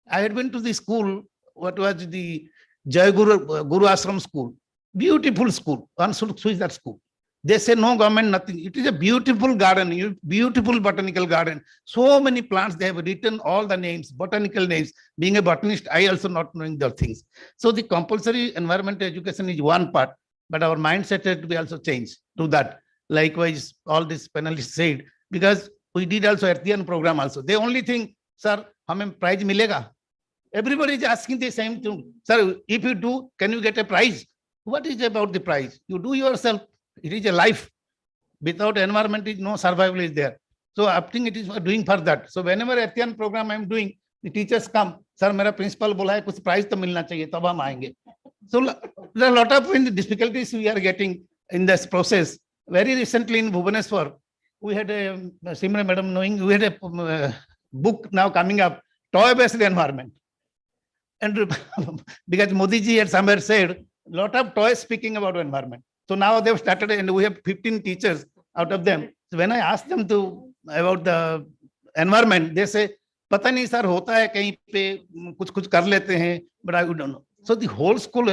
I had been to the school, what was the Jai Guru Ashram school. Beautiful school. One should choose that school. They say no government, nothing. It is a beautiful garden, beautiful botanical garden. So many plants, they have written all the names, botanical names. Being a botanist, I also not knowing the things. So the compulsory environmental education is one part, but our mindset had to be also changed to that. Likewise, all these panelists said, because we did also Earthian program also. The only thing, sir, hame prize milega? Everybody is asking the same thing. Sir, if you do, can you get a prize? What is about the prize? You do yourself. It is a life. Without environment, no survival is there. So I think it is doing for that. So whenever Earthian program I am doing, the teachers come. Sir, मेरा principal बोला है कुछ prize तो मिलना चाहिए तब हम आएंगे. So there are a lot of difficulties we are getting in this process. Very recently in Bhubaneswar, we had a Simran madam knowing we had a book now coming up, toy-based environment. And because Modi ji had somewhere said, a lot of toys speaking about environment. So now they've started, and we have 15 teachers out of them. So when I ask them about the environment, they say, "Pata nahi sir, hota hai kahin pe kuch kar lete hain," but I don't know. So the whole school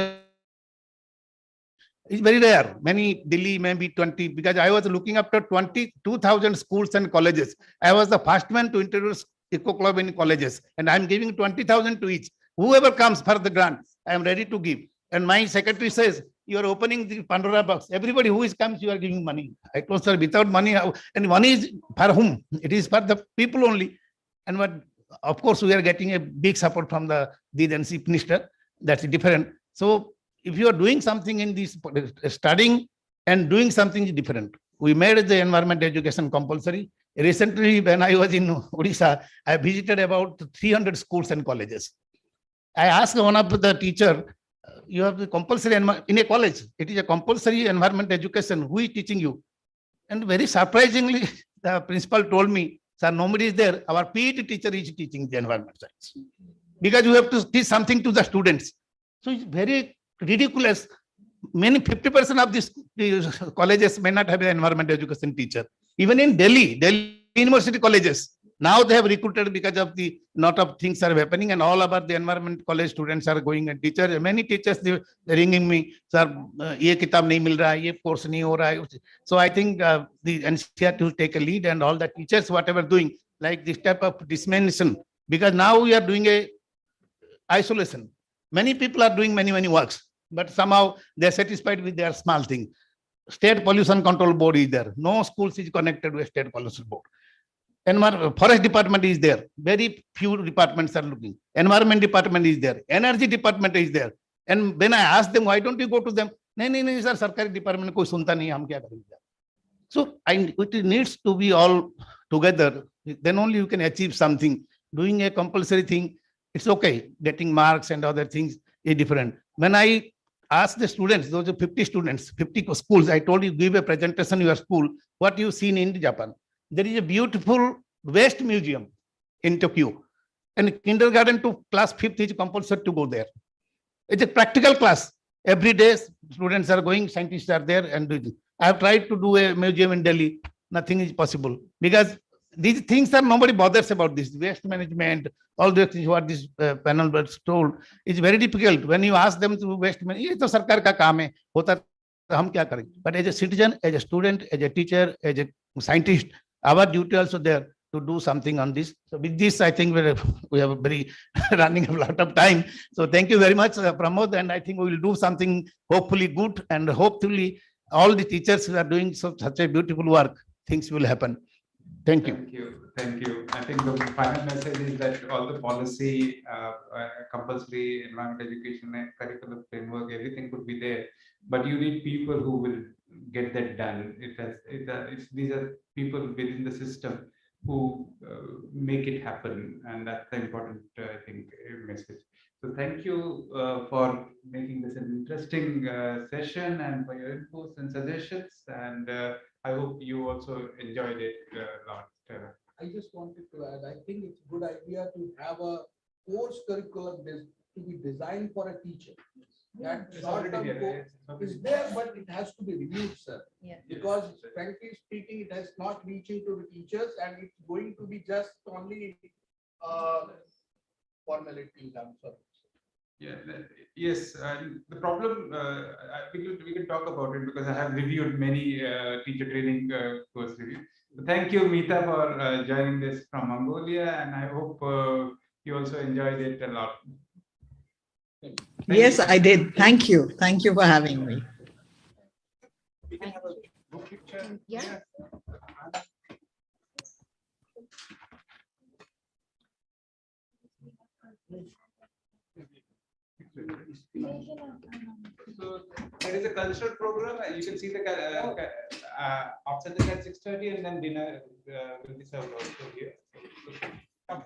is very rare. Many Delhi maybe 20, because I was looking after 22,000 schools and colleges. I was the first man to introduce Eco Club in colleges, and I'm giving 20,000 to each. Whoever comes for the grant, I am ready to give. And my secretary says, you are opening the Pandora box. Everybody who comes, you are giving money. I told sir, without money, and money is for whom? It is for the people only. And what, of course, we are getting a big support from the then chief minister. That's different. So if you are doing something in this studying and doing something different, we made the environment education compulsory. Recently, when I was in Odisha, I visited about 300 schools and colleges. I asked one of the teacher, you have the compulsory in a college. It is a compulsory environment education. Who is teaching you? And very surprisingly, the principal told me, sir, nobody is there. Our PET teacher is teaching the environment science. Because you have to teach something to the students. So it's very ridiculous. Many 50% of these colleges may not have an environment education teacher. Even in Delhi university colleges, now they have recruited because of the lot of things are happening, and all about the environment college students are going and teachers. Many teachers they ringing me, sir, ye kitab nahi mil raha hai, ye course nahi ho raha hai. So I think the NCERT will take a lead, and all the teachers whatever doing like this type of dissemination, because now we are doing a isolation. Many people are doing many works, but somehow they are satisfied with their small thing. State Pollution Control Board is there. No schools is connected with State Pollution Board. Forest department is there. Very few departments are looking. Environment department is there. Energy department is there. And when I ask them, why don't you go to them? No, sir, sarkari department koi sunta nahi, hum kya karenge? So it needs to be all together. Then only you can achieve something. Doing a compulsory thing, it's okay. Getting marks and other things is different. When I asked the students, those are 50 students, 50 schools, I told you, give a presentation in your school, what you've seen in Japan. There is a beautiful waste museum in Tokyo, and kindergarten to class 5th is compulsory to go there. It's a practical class. Every day students are going, scientists are there and doing. I have tried to do a museum in Delhi. Nothing is possible because these things are nobody bothers about this waste management. All the things what this panel was told is very difficult. When you ask them to waste management, ये तो सरकार का काम है, होता हम क्या करें? But as a citizen, as a student, as a teacher, as a scientist, our duty also there to do something on this. So with this, I think we have very running a lot of time. So thank you very much, Pramod, and I think we will do something hopefully good, and hopefully all the teachers who are doing such a beautiful work, things will happen. Thank you. Thank you. Thank you. I think the final message is that all the policy, compulsory environmental education, and curriculum framework, everything could be there, but you need people who will get that done. These are people within the system who make it happen, and that's the important, I think, message. So thank you for making this an interesting session and for your inputs and suggestions. And I hope you also enjoyed it a lot. I just wanted to add, I think it's a good idea to have a course curriculum to be designed for a teacher. That It's already short-term there. course is there, but it has to be reviewed, sir. Yeah. Because frankly speaking, it has not reaching to the teachers and it's going to be just only formalities, I'm sorry. Yeah, yes. The problem, we can talk about it because I have reviewed many teacher training course review. So thank you, Meeta, for joining this from Mongolia, and I hope you also enjoyed it a lot. Thank Yes, you. I did. Thank you. Thank you for having me. We can have a group picture. Yeah. So there is a cultural program. You can see the after this at 6:30, and then dinner will be served also here. So, come.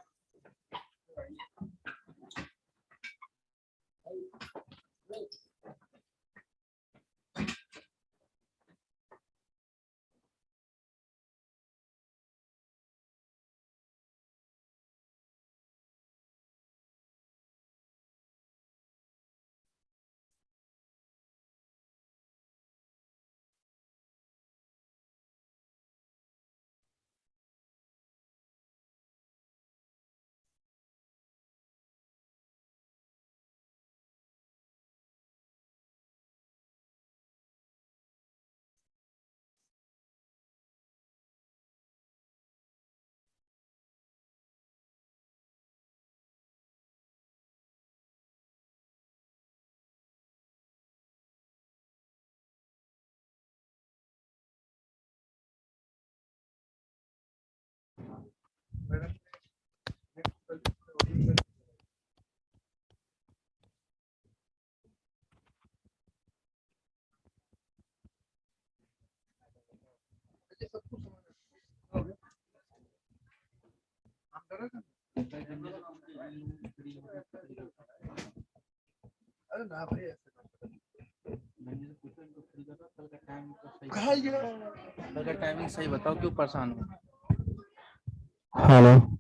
कल का timing सही बताओ क्यों परेशान हो hello